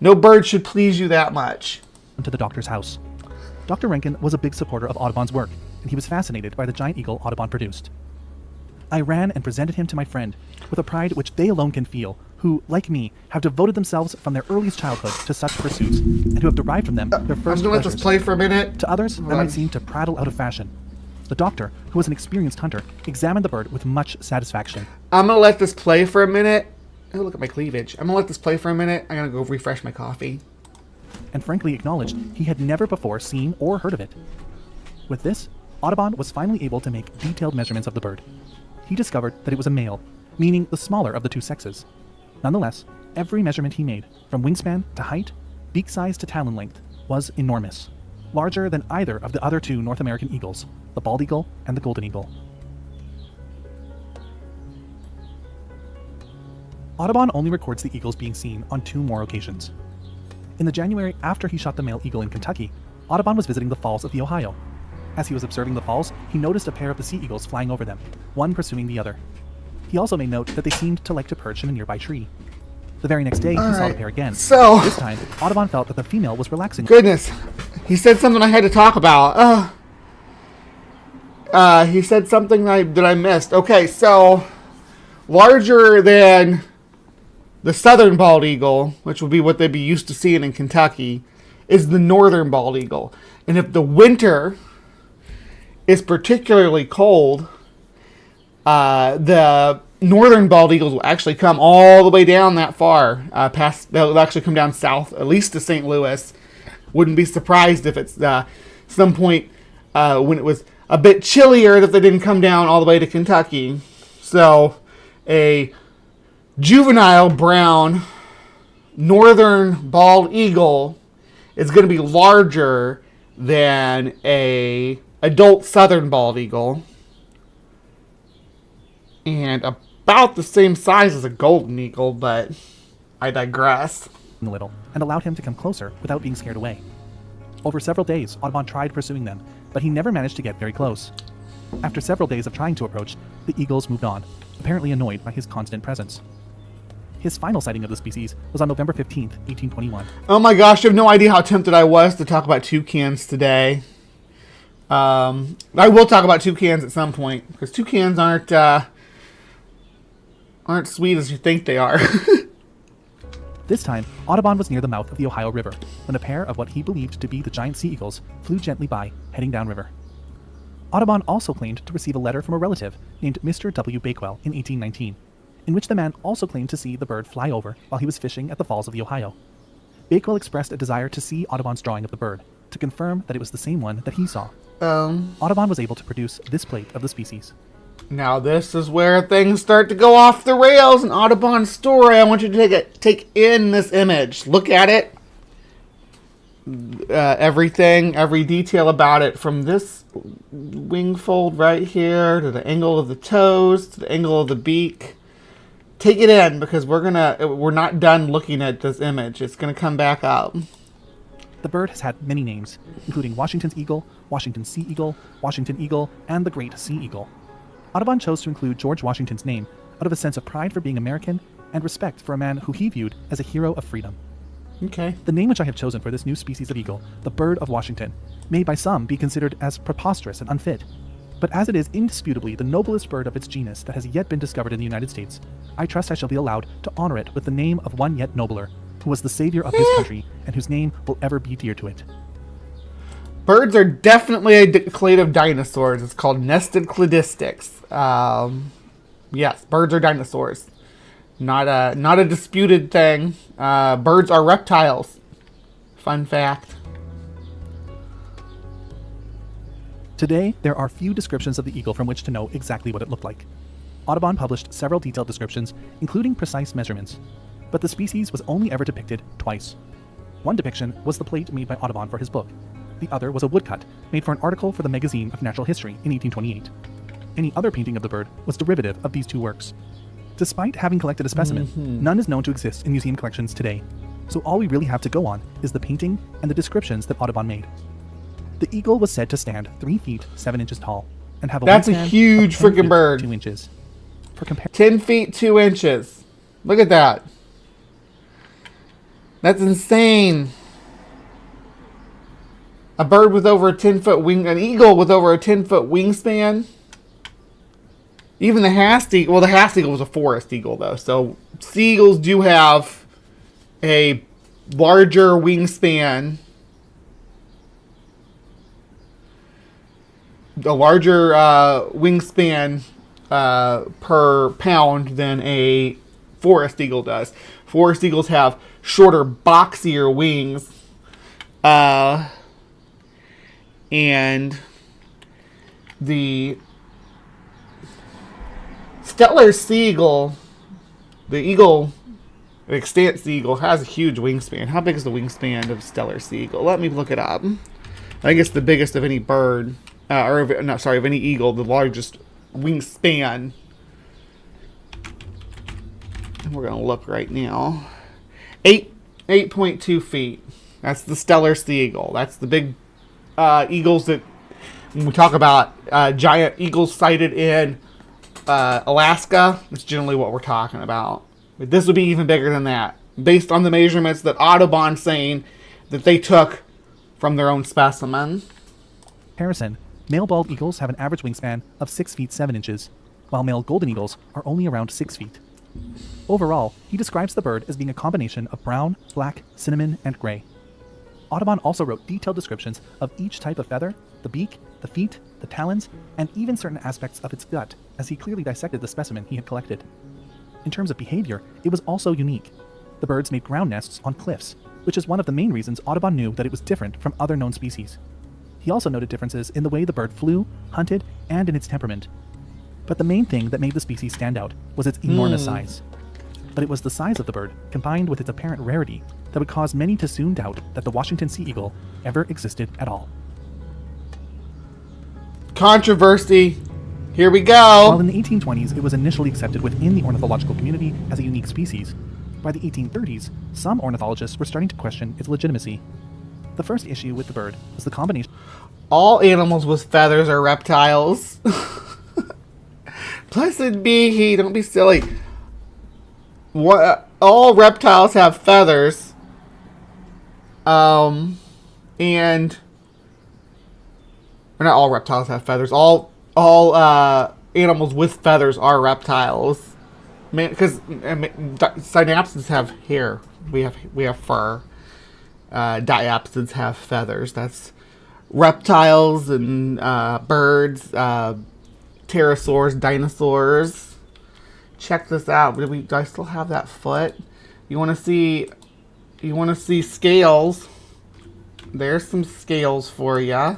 No bird should please you that much. to the doctor's house. Dr. Rankin was a big supporter of Audubon's work, and he was fascinated by the giant eagle Audubon produced. I ran and presented him to my friend, with a pride which they alone can feel, who, like me, have devoted themselves from their earliest childhood to such pursuits, and who have derived from them their first I'm gonna let this pleasures. play for a minute. To others, that might seem to prattle out of fashion. The doctor, who was an experienced hunter, examined the bird with much satisfaction. I'm gonna let this play for a minute. Oh, look at my cleavage. I'm gonna let this play for a minute. I'm gonna go refresh my coffee. And frankly acknowledged he had never before seen or heard of it. With this, Audubon was finally able to make detailed measurements of the bird. He discovered that it was a male, meaning the smaller of the two sexes. Nonetheless, every measurement he made, from wingspan to height, beak size to talon length, was enormous, larger than either of the other two North American eagles, the bald eagle and the golden eagle. Audubon only records the eagles being seen on 2 more occasions. In the January after he shot the male eagle in Kentucky, Audubon was visiting the falls of the Ohio. As he was observing the falls, he noticed a pair of the sea eagles flying over them, one pursuing the other. He also made note that they seemed to like to perch in a nearby tree. The very next day, he saw the pair again. So, This time, Audubon felt that the female was relaxing. goodness, he said something I had to talk about. He said something that I missed. Okay, so larger than the southern bald eagle, which would be what they'd be used to seeing in Kentucky, is the northern bald eagle. And if the winter is particularly cold, the northern bald eagles will actually come all the way down that far, they'll actually come down south, at least to St. Louis. Wouldn't be surprised if it's some point when it was a bit chillier that they didn't come down all the way to Kentucky. So a juvenile brown northern bald eagle is going to be larger than a adult southern bald eagle, and about the same size as a golden eagle, but I digress. A little, and allowed him to come closer without being scared away. Over several days, Audubon tried pursuing them, but he never managed to get very close. After several days of trying to approach, the eagles moved on, apparently annoyed by his constant presence. His final sighting of the species was on November 15th, 1821. Oh my gosh, you have no idea how tempted I was to talk about toucans today. I will talk about toucans at some point, because toucans aren't sweet as you think they are. This time, Audubon was near the mouth of the Ohio River, when a pair of what he believed to be the giant sea eagles flew gently by, heading downriver. Audubon also claimed to receive a letter from a relative named Mr. W. Bakewell in 1819, in which the man also claimed to see the bird fly over while he was fishing at the falls of the Ohio. Bakewell expressed a desire to see Audubon's drawing of the bird, to confirm that it was the same one that he saw. Audubon was able to produce this plate of the species. Now this is where things start to go off the rails in Audubon's story. I want you to take in this image. Look at it. Everything, every detail about it, from this wing fold right here to the angle of the toes to the angle of the beak. Take it in, because we're not done looking at this image. It's gonna come back up. The bird has had many names, including Washington's eagle, Washington sea eagle, Washington eagle, and the great sea eagle. Audubon chose to include George Washington's name out of a sense of pride for being American and respect for a man who he viewed as a hero of freedom. Okay. The name which I have chosen for this new species of eagle, the bird of Washington, may by some be considered as preposterous and unfit, but as it is indisputably the noblest bird of its genus that has yet been discovered in the United States, I trust I shall be allowed to honor it with the name of one yet nobler, who was the savior of his country and whose name will ever be dear to it. Birds are definitely a clade of dinosaurs. It's called nested cladistics. Yes, birds are dinosaurs. Not a disputed thing. Birds are reptiles. Fun fact. Today, there are few descriptions of the eagle from which to know exactly what it looked like. Audubon published several detailed descriptions, including precise measurements, but the species was only ever depicted twice. One depiction was the plate made by Audubon for his book. The other was a woodcut made for an article for the Magazine of Natural History in 1828. Any other painting of the bird was derivative of these two works. Despite having collected a specimen, none is known to exist in museum collections today, so all we really have to go on is the painting and the descriptions that Audubon made. The eagle was said to stand 3 feet 7 inches tall and have a That's a wingspan huge of 10 freaking feet, bird. 2 inches. For comparison, 10 feet 2 inches. Look at that. That's insane. A bird with over a 10-foot wing, an eagle with over a 10-foot wingspan. Even the Hast eagle, well, the Hast eagle was a forest eagle, though. So sea eagles do have a larger wingspan. A larger wingspan per pound than a forest eagle does. Forest eagles have shorter, boxier wings. And the Stellar sea eagle, the extant sea eagle, has a huge wingspan. How big is the wingspan of Stellar sea eagle? Let me look it up. I think it's the biggest of any bird. Of any eagle, the largest wingspan. And we're going to look right now. 8.2 feet. That's the Stellar sea eagle. That's the big eagles that, when we talk about giant eagles sighted in Alaska, that's generally what we're talking about. But this would be even bigger than that, based on the measurements that Audubon's saying that they took from their own specimen. male bald eagles have an average wingspan of 6 feet 7 inches, while male golden eagles are only around 6 feet. Overall, he describes the bird as being a combination of brown, black, cinnamon, and gray. Audubon also wrote detailed descriptions of each type of feather, the beak, the feet, the talons, and even certain aspects of its gut, as he clearly dissected the specimen he had collected. In terms of behavior, it was also unique. The birds made ground nests on cliffs, which is one of the main reasons Audubon knew that it was different from other known species. He also noted differences in the way the bird flew, hunted, and in its temperament. But the main thing that made the species stand out was its enormous size. But it was the size of the bird, combined with its apparent rarity, that would cause many to soon doubt that the Washington sea eagle ever existed at all. Controversy. Here we While go. in the 1820s it was initially accepted within the ornithological community as a unique species, by the 1830s, some ornithologists were starting to question its legitimacy. The first issue with the bird was the combination. All animals with feathers are reptiles. Blessed be he. Don't be silly. All reptiles have feathers. And or not all reptiles have feathers. All animals with feathers are reptiles. Because synapsids have hair. We have fur. Diapsids have feathers. That's reptiles and birds, pterosaurs, dinosaurs. Check this out. Do I still have that foot? You want to see scales? There's some scales for ya.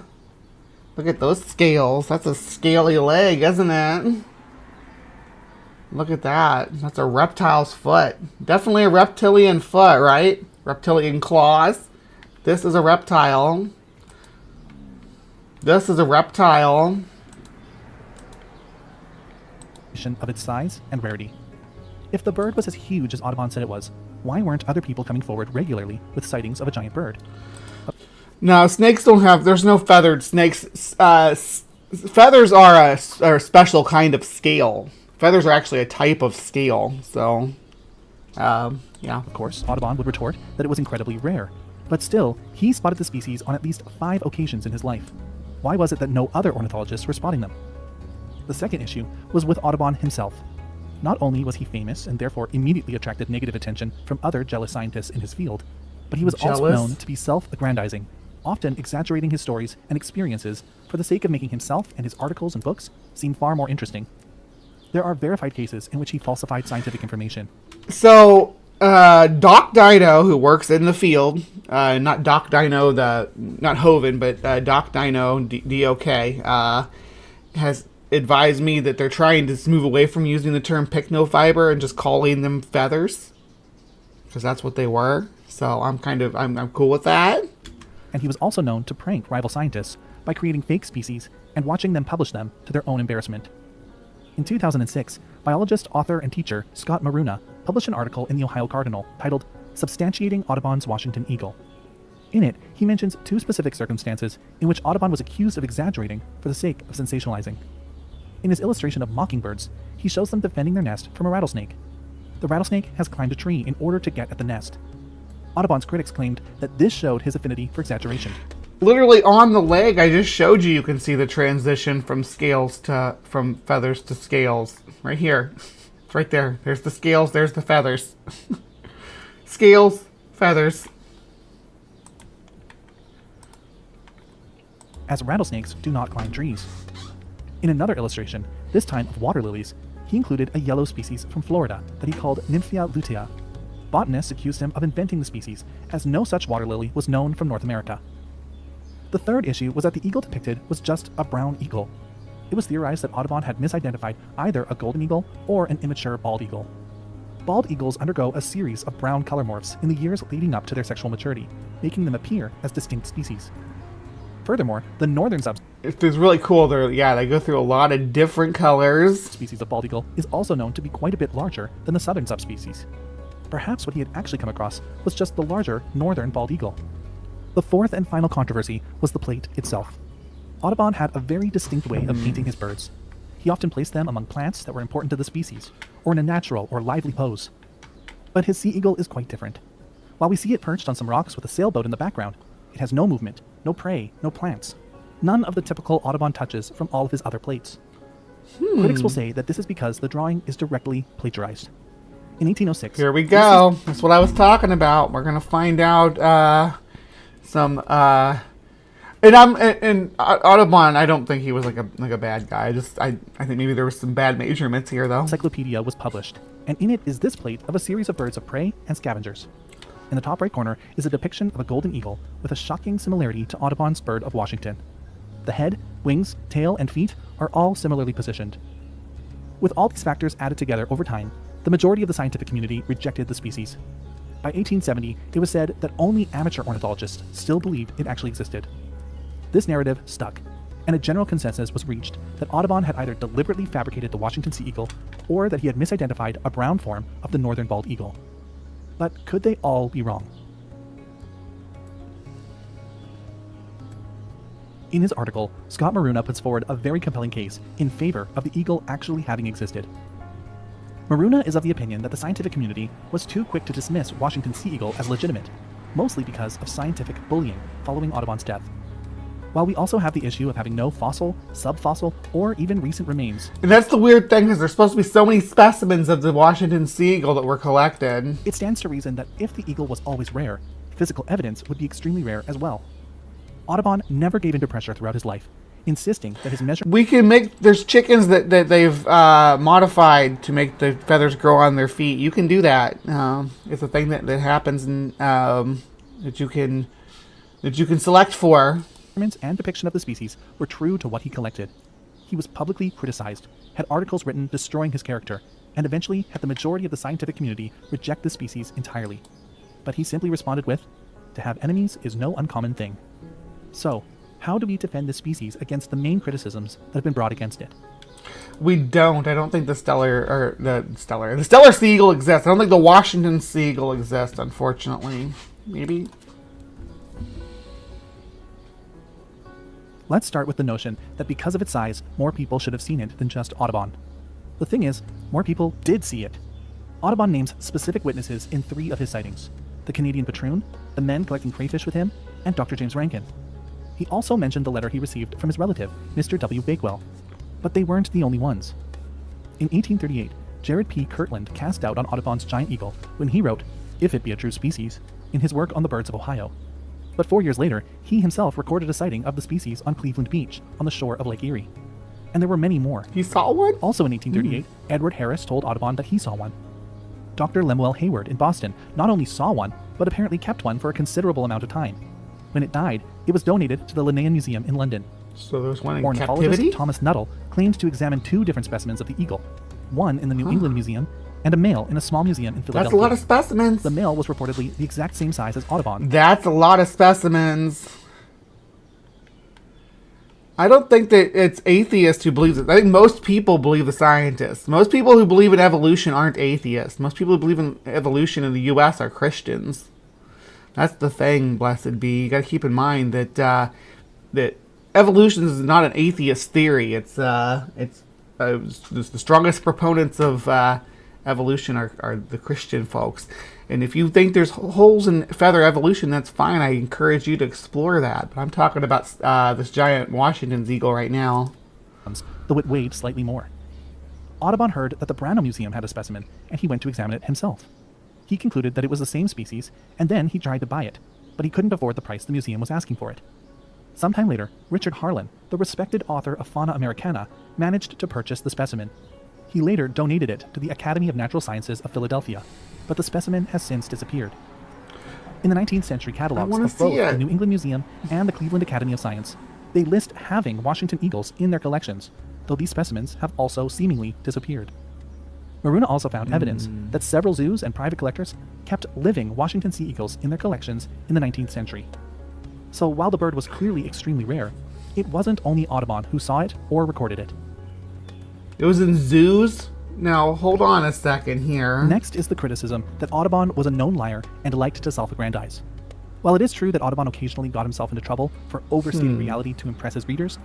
Look at those scales. That's a scaly leg, isn't it? Look at that. That's a reptile's foot. Definitely a reptilian foot, right? Reptilian claws. This is a reptile. This is a reptile. Of its size and rarity. If the bird was as huge as Audubon said it was, why weren't other people coming forward regularly with sightings of a giant bird? No, snakes don't have. There's no feathered snakes. Feathers are a special kind of scale. Feathers are actually a type of scale. So, yeah. Of course, Audubon would retort that it was incredibly rare, but still, he spotted the species on at least 5 occasions in his life. Why was it that no other ornithologists were spotting them? The second issue was with Audubon himself. Not only was he famous and therefore immediately attracted negative attention from other jealous scientists in his field, but he was also known to be self-aggrandizing, often exaggerating his stories and experiences for the sake of making himself and his articles and books seem far more interesting. There are verified cases in which he falsified scientific information. So, Doc Dino, who works in the field, not Doc Dino, not Hoven, but Doc Dino, D-O-K, has advised me that they're trying to move away from using the term pycnofiber and just calling them feathers, because that's what they were. So I'm cool with that. And he was also known to prank rival scientists by creating fake species and watching them publish them to their own embarrassment. In 2006, biologist, author, and teacher Scott Maruna published an article in the Ohio Cardinal titled Substantiating Audubon's Washington Eagle. In it, he mentions 2 specific circumstances in which Audubon was accused of exaggerating for the sake of sensationalizing. In his illustration of mockingbirds, he shows them defending their nest from a rattlesnake. The rattlesnake has climbed a tree in order to get at the nest. Audubon's critics claimed that this showed his affinity for exaggeration. Literally on the leg I just showed you, you can see the transition from feathers to scales. Right here. It's right there. There's the scales, there's the feathers. Scales, feathers. As rattlesnakes do not climb trees. In another illustration, this time of water lilies, he included a yellow species from Florida that he called Nymphia lutea. Botanists accused him of inventing the species, as no such water lily was known from North America. The third issue was that the eagle depicted was just a brown eagle. It was theorized that Audubon had misidentified either a golden eagle or an immature bald eagle. Bald eagles undergo a series of brown color morphs in the years leading up to their sexual maturity, making them appear as distinct species. Furthermore, the northern It's really cool. They go through a lot of different colors. Species of bald eagle is also known to be quite a bit larger than the southern subspecies. Perhaps what he had actually come across was just the larger northern bald eagle. The fourth and final controversy was the plate itself. Audubon had a very distinct way of painting his birds. He often placed them among plants that were important to the species, or in a natural or lively pose. But his sea eagle is quite different. While we see it perched on some rocks with a sailboat in the background, it has no movement, no prey, no plants. None of the typical Audubon touches from all of his other plates. Critics will say that this is because the drawing is directly plagiarized. In 1806... Here we go. That's what I was talking about. We're going to find out and Audubon, I don't think he was like a bad guy. I think maybe there was some bad measurements here, though. Encyclopedia was published, and in it is this plate of a series of birds of prey and scavengers. In the top right corner is a depiction of a golden eagle with a shocking similarity to Audubon's bird of Washington. The head, wings, tail, and feet are all similarly positioned. With all these factors added together over time, the majority of the scientific community rejected the species. By 1870, it was said that only amateur ornithologists still believed it actually existed. This narrative stuck, and a general consensus was reached that Audubon had either deliberately fabricated the Washington sea eagle or that he had misidentified a brown form of the northern bald eagle. But could they all be wrong? In his article, Scott Maruna puts forward a very compelling case in favor of the eagle actually having existed. Maruna is of the opinion that the scientific community was too quick to dismiss Washington's sea eagle as legitimate, mostly because of scientific bullying following Audubon's death. While we also have the issue of having no fossil, subfossil, or even recent remains. And that's the weird thing, because there's supposed to be so many specimens of the Washington sea eagle that were collected. It stands to reason that if the eagle was always rare, physical evidence would be extremely rare as well. Audubon never gave into pressure throughout his life, insisting that his measure... There's chickens that they've modified to make the feathers grow on their feet. You can do that. It's a thing that happens and that you can select for. And depiction of the species were true to what he collected. He was publicly criticized, had articles written destroying his character, and eventually had the majority of the scientific community reject the species entirely. But he simply responded with, "To have enemies is no uncommon thing." So, how do we defend the species against the main criticisms that have been brought against it? We don't. I don't think the stellar sea eagle exists. I don't think the Washington sea eagle exists, unfortunately. Maybe. Let's start with the notion that because of its size, more people should have seen it than just Audubon. The thing is, more people did see it. Audubon names specific witnesses in 3 of his sightings: the Canadian patroon, the men collecting crayfish with him, and Dr. James Rankin. He also mentioned the letter he received from his relative, Mr. W. Bakewell. But they weren't the only ones. In 1838, Jared P. Kirtland cast doubt on Audubon's giant eagle when he wrote, "If it be a true species," in his work on the birds of Ohio. But 4 years later, he himself recorded a sighting of the species on Cleveland Beach, on the shore of Lake Erie. And there were many more. He saw one? Also in 1838, Edward Harris told Audubon that he saw one. Dr. Lemuel Hayward in Boston not only saw one, but apparently kept one for a considerable amount of time. When it died, it was donated to the Linnean Museum in London. So there was one in Ornithologist captivity? Thomas Nuttall claimed to examine 2 different specimens of the eagle, one in the New England Museum and a male in a small museum in Philadelphia. That's a lot of specimens. The male was reportedly the exact same size as Audubon. That's a lot of specimens. I don't think that it's atheists who believe this. I think most people believe the scientists. Most people who believe in evolution aren't atheists. Most people who believe in evolution in the U.S. are Christians. That's the thing, blessed be. You got to keep in mind that that evolution is not an atheist theory. It's the strongest proponents of evolution are the Christian folks. And if you think there's holes in feather evolution, that's fine. I encourage you to explore that. But I'm talking about this giant Washington's eagle right now. Though it weighed slightly more. Audubon heard that the Branham Museum had a specimen, and he went to examine it himself. He concluded that it was the same species, and then he tried to buy it, but he couldn't afford the price the museum was asking for it. Sometime later, Richard Harlan, the respected author of Fauna Americana, managed to purchase the specimen. He later donated it to the Academy of Natural Sciences of Philadelphia, but the specimen has since disappeared. In the 19th century catalogs of both the New England Museum and the Cleveland Academy of Science, they list having Washington eagles in their collections, though these specimens have also seemingly disappeared. Maruna also found evidence that several zoos and private collectors kept living Washington sea eagles in their collections in the 19th century. So while the bird was clearly extremely rare, it wasn't only Audubon who saw it or recorded it. It was in zoos? Now, hold on a second here. Next is the criticism that Audubon was a known liar and liked to self-aggrandize. While it is true that Audubon occasionally got himself into trouble for overstating reality to impress his readers,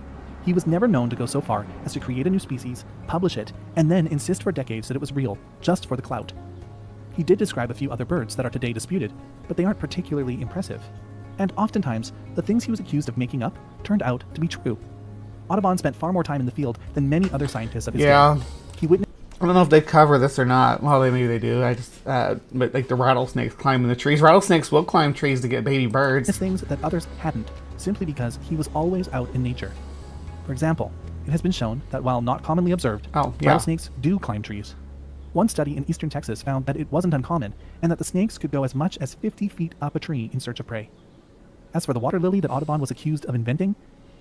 he was never known to go so far as to create a new species, publish it, and then insist for decades that it was real, just for the clout. He did describe a few other birds that are today disputed, but they aren't particularly impressive. And oftentimes, the things he was accused of making up turned out to be true. Audubon spent far more time in the field than many other scientists of his day. He witnessed... I don't know if they cover this or not. Well, maybe they do. But like the rattlesnakes climbing the trees. Rattlesnakes will climb trees to get baby birds. Things that others hadn't, simply because he was always out in nature. For example, it has been shown that while not commonly observed, rattlesnakes do climb trees. One study in eastern Texas found that it wasn't uncommon, and that the snakes could go as much as 50 feet up a tree in search of prey. As for the water lily that Audubon was accused of inventing,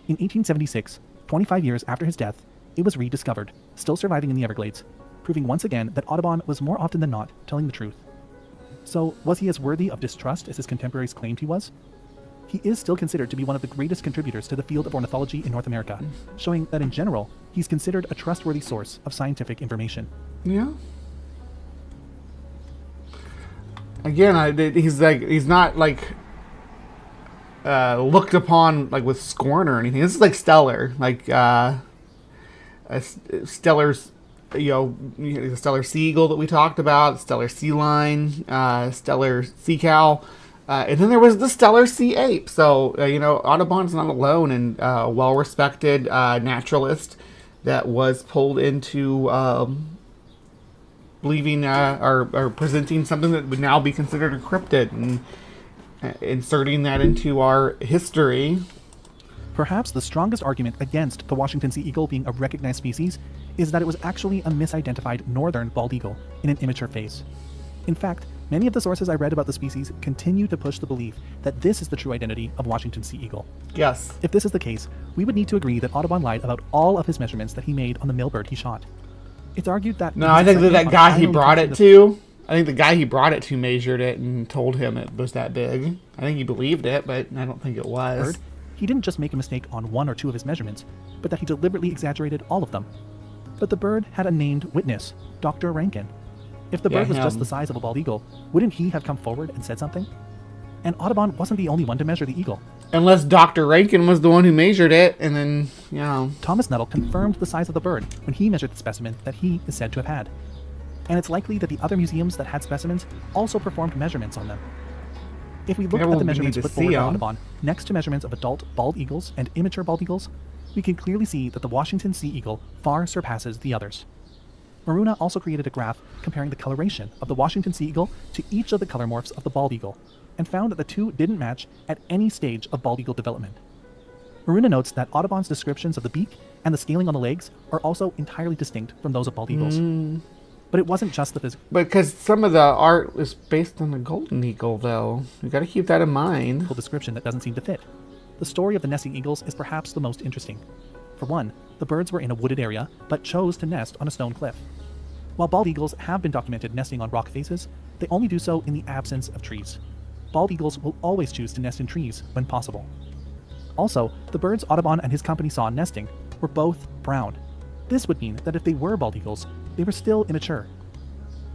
in 1876, 25 years after his death, it was rediscovered, still surviving in the Everglades, proving once again that Audubon was more often than not telling the truth. So, was he as worthy of distrust as his contemporaries claimed he was? He is still considered to be one of the greatest contributors to the field of ornithology in North America, showing that in general, he's considered a trustworthy source of scientific information. Yeah. Again, he's not looked upon like with scorn or anything. This is like stellar, Stellar's, the stellar sea eagle that we talked about, stellar sea lion, stellar sea cow, and then there was the stellar sea ape. So Audubon's not alone, and a well-respected naturalist that was pulled into believing or presenting something that would now be considered a cryptid and inserting that into our history. Perhaps the strongest argument against the Washington sea eagle being a recognized species is that it was actually a misidentified northern bald eagle in an immature phase. In fact, many of the sources I read about the species continue to push the belief that this is the true identity of Washington sea eagle. Yes. If this is the case, we would need to agree that Audubon lied about all of his measurements that he made on the male bird he shot. It's argued that... No, I think that guy he brought it to... I think the guy he brought it to measured it and told him it was that big. I think he believed it, but I don't think it was. He didn't just make a mistake on one or two of his measurements, but that he deliberately exaggerated all of them. But the bird had a named witness, Dr. Rankin. If the bird was just the size of a bald eagle, wouldn't he have come forward and said something? And Audubon wasn't the only one to measure the eagle. Unless Dr. Rankin was the one who measured it, and then, Thomas Nuttall confirmed the size of the bird when he measured the specimen that he is said to have had. And it's likely that the other museums that had specimens also performed measurements on them. If we look at the measurements put forward by Audubon, next to measurements of adult bald eagles and immature bald eagles, we can clearly see that the Washington sea eagle far surpasses the others. Maruna also created a graph comparing the coloration of the Washington sea eagle to each of the color morphs of the bald eagle, and found that the two didn't match at any stage of bald eagle development. Maruna notes that Audubon's descriptions of the beak and the scaling on the legs are also entirely distinct from those of bald eagles. But it wasn't just the physical Because some of the art is based on the golden eagle, though. You got to keep that in mind. description that doesn't seem to fit. The story of the nesting eagles is perhaps the most interesting. For one, the birds were in a wooded area, but chose to nest on a stone cliff. While bald eagles have been documented nesting on rock faces, they only do so in the absence of trees. Bald eagles will always choose to nest in trees when possible. Also, the birds Audubon and his company saw nesting were both brown. This would mean that if they were bald eagles, they were still immature.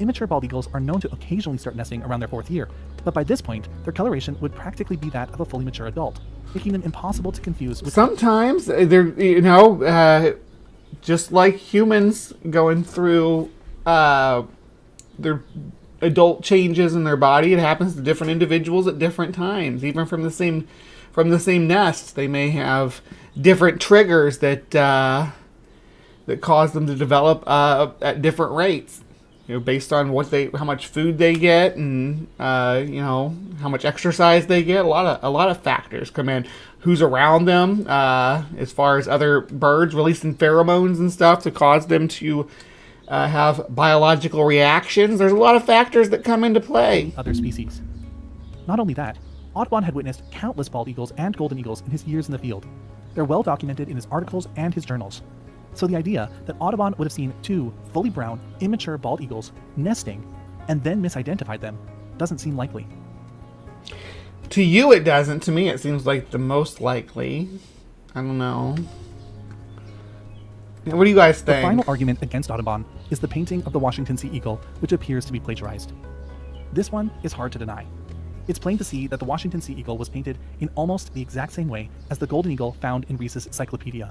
Immature bald eagles are known to occasionally start nesting around their 4th year, but by this point, their coloration would practically be that of a fully mature adult, making them impossible to confuse with... Sometimes they're, just like humans going through their adult changes in their body, it happens to different individuals at different times. Even from the same nest, they may have different triggers that cause them to develop at different rates. Based on how much food they get, and how much exercise they get. A lot of factors come in. Who's around them, as far as other birds releasing pheromones and stuff to cause them to have biological reactions. There's a lot of factors that come into play. Other species. Not only that, Audubon had witnessed countless bald eagles and golden eagles in his years in the field. They're well documented in his articles and his journals. So the idea that Audubon would have seen 2 fully brown, immature bald eagles nesting and then misidentified them doesn't seem likely. To you it doesn't. To me it seems like the most likely. I don't know. What do you guys think? The final argument against Audubon is the painting of the Washington sea eagle, which appears to be plagiarized. This one is hard to deny. It's plain to see that the Washington sea eagle was painted in almost the exact same way as the golden eagle found in Rees's Cyclopedia.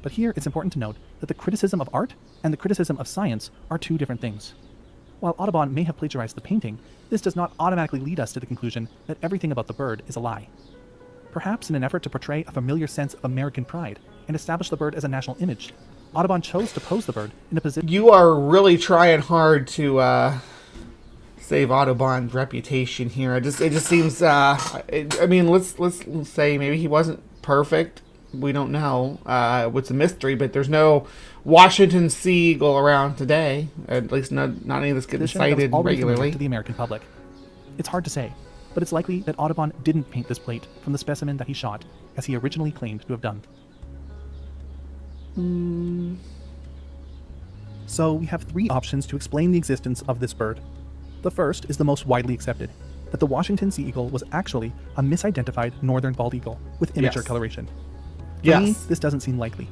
But here it's important to note that the criticism of art and the criticism of science are 2 different things. While Audubon may have plagiarized the painting, this does not automatically lead us to the conclusion that everything about the bird is a lie. Perhaps in an effort to portray a familiar sense of American pride and establish the bird as a national image, Audubon chose to pose the bird in a position... You are really trying hard to save Audubon's reputation here. It just seems... let's say maybe he wasn't perfect. We don't know. What's a mystery, but there's no Washington sea eagle around today. At least not any of this getting cited regularly. To the American public. It's hard to say, but it's likely that Audubon didn't paint this plate from the specimen that he shot, as he originally claimed to have done. So we have 3 options to explain the existence of this bird. The first is the most widely accepted, that the Washington sea eagle was actually a misidentified northern bald eagle with immature coloration. For me, this doesn't seem likely.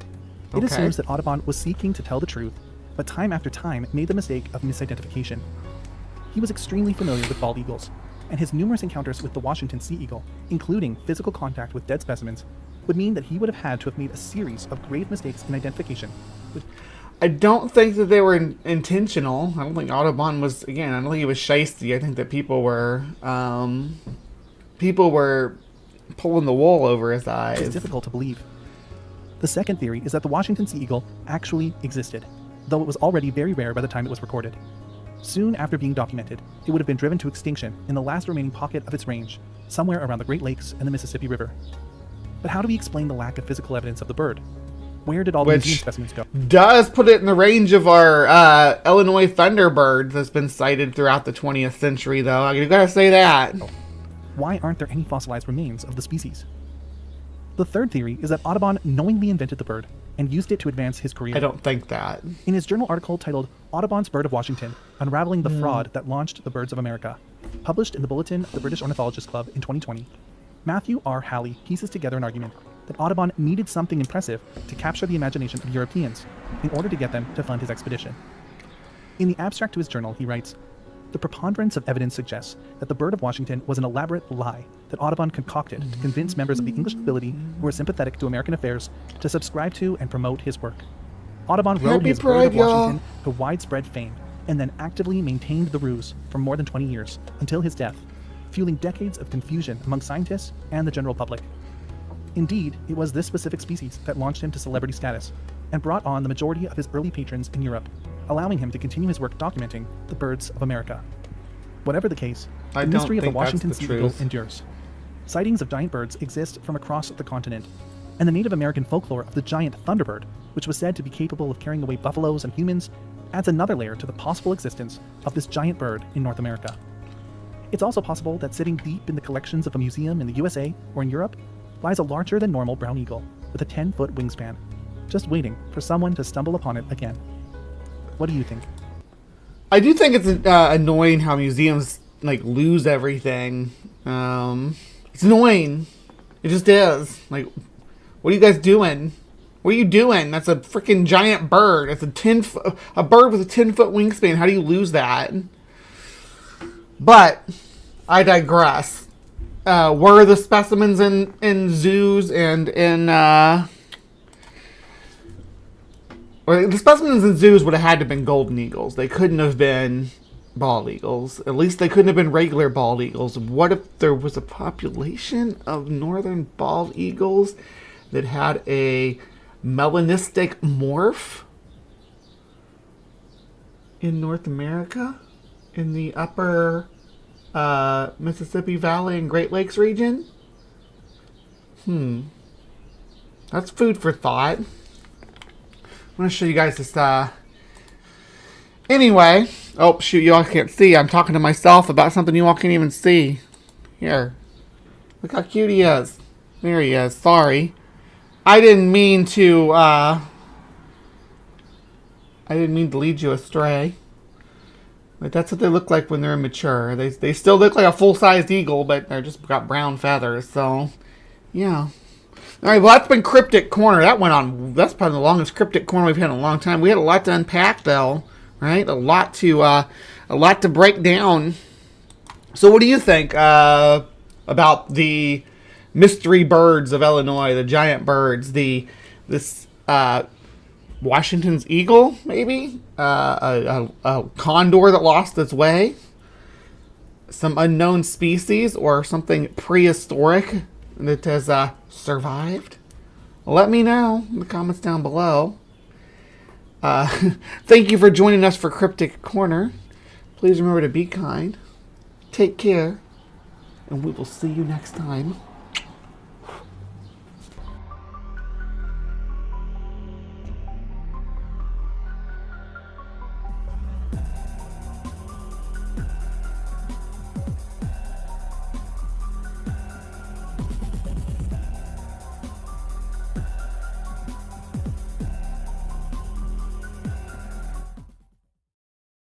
It assumes that Audubon was seeking to tell the truth, but time after time made the mistake of misidentification. He was extremely familiar with bald eagles, and his numerous encounters with the Washington sea eagle, including physical contact with dead specimens, would mean that he would have had to have made a series of grave mistakes in identification. I don't think that they were intentional. I don't think Audubon was, I don't think he was shisty. I think that people were pulling the wool over his eyes. It's difficult to believe. The second theory is that the Washington sea eagle actually existed, though it was already very rare by the time it was recorded. Soon after being documented, it would have been driven to extinction in the last remaining pocket of its range, somewhere around the Great Lakes and the Mississippi River. But how do we explain the lack of physical evidence of the bird? Where did all the museum specimens go? Does put it in the range of our Illinois Thunderbird that's been cited throughout the 20th century, though. You gotta say that. Why aren't there any fossilized remains of the species? The third theory is that Audubon knowingly invented the bird and used it to advance his career. I don't think that. In his journal article titled Audubon's Bird of Washington, Unraveling the Fraud That Launched the Birds of America, published in the Bulletin of the British Ornithologist Club in 2020, Matthew R. Halley pieces together an argument that Audubon needed something impressive to capture the imagination of Europeans in order to get them to fund his expedition. In the abstract to his journal, he writes, "The preponderance of evidence suggests that the Bird of Washington was an elaborate lie that Audubon concocted to convince members of the English nobility who were sympathetic to American affairs to subscribe to and promote his work. Audubon rode his Bird of Washington to widespread fame and then actively maintained the ruse for more than 20 years until his death, fueling decades of confusion among scientists and the general public. Indeed, it was this specific species that launched him to celebrity status and brought on the majority of his early patrons in Europe, allowing him to continue his work documenting the birds of America." Whatever the case, the mystery of the Washington sea eagle endures. Sightings of giant birds exist from across the continent, and the Native American folklore of the giant Thunderbird, which was said to be capable of carrying away buffaloes and humans, adds another layer to the possible existence of this giant bird in North America. It's also possible that sitting deep in the collections of a museum in the USA or in Europe lies a larger than normal brown eagle with a 10-foot wingspan, just waiting for someone to stumble upon it again. What do you think? I do think it's annoying how museums like lose everything. It's annoying. It just is. Like, what are you guys doing? What are you doing? That's a freaking giant bird. It's a bird with a 10-foot wingspan. How do you lose that? But I digress. Were the specimens in zoos and in or the specimens in zoos would have had to have been golden eagles. They couldn't have been bald eagles. At least they couldn't have been regular bald eagles. What if there was a population of northern bald eagles that had a melanistic morph in North America? In the upper Mississippi Valley and Great Lakes region? That's food for thought. I'm going to show you guys this, anyway. Oh, shoot, you all can't see. I'm talking to myself about something you all can't even see. Here. Look how cute he is. There he is. Sorry. I didn't mean to lead you astray. But that's what they look like when they're immature. They still look like a full-sized eagle, but they're just got brown feathers, so yeah. Alright, well, that's been Cryptic Corner. That's probably the longest Cryptic Corner we've had in a long time. We had a lot to unpack, though, right? A lot to break down. So what do you think about the mystery birds of Illinois, the giant birds, this Washington's eagle, maybe? A condor that lost its way? Some unknown species or something prehistoric that has survived? Let me know in the comments down below. Thank you for joining us for Cryptic Corner. Please remember to be kind, take care, and we will see you next time.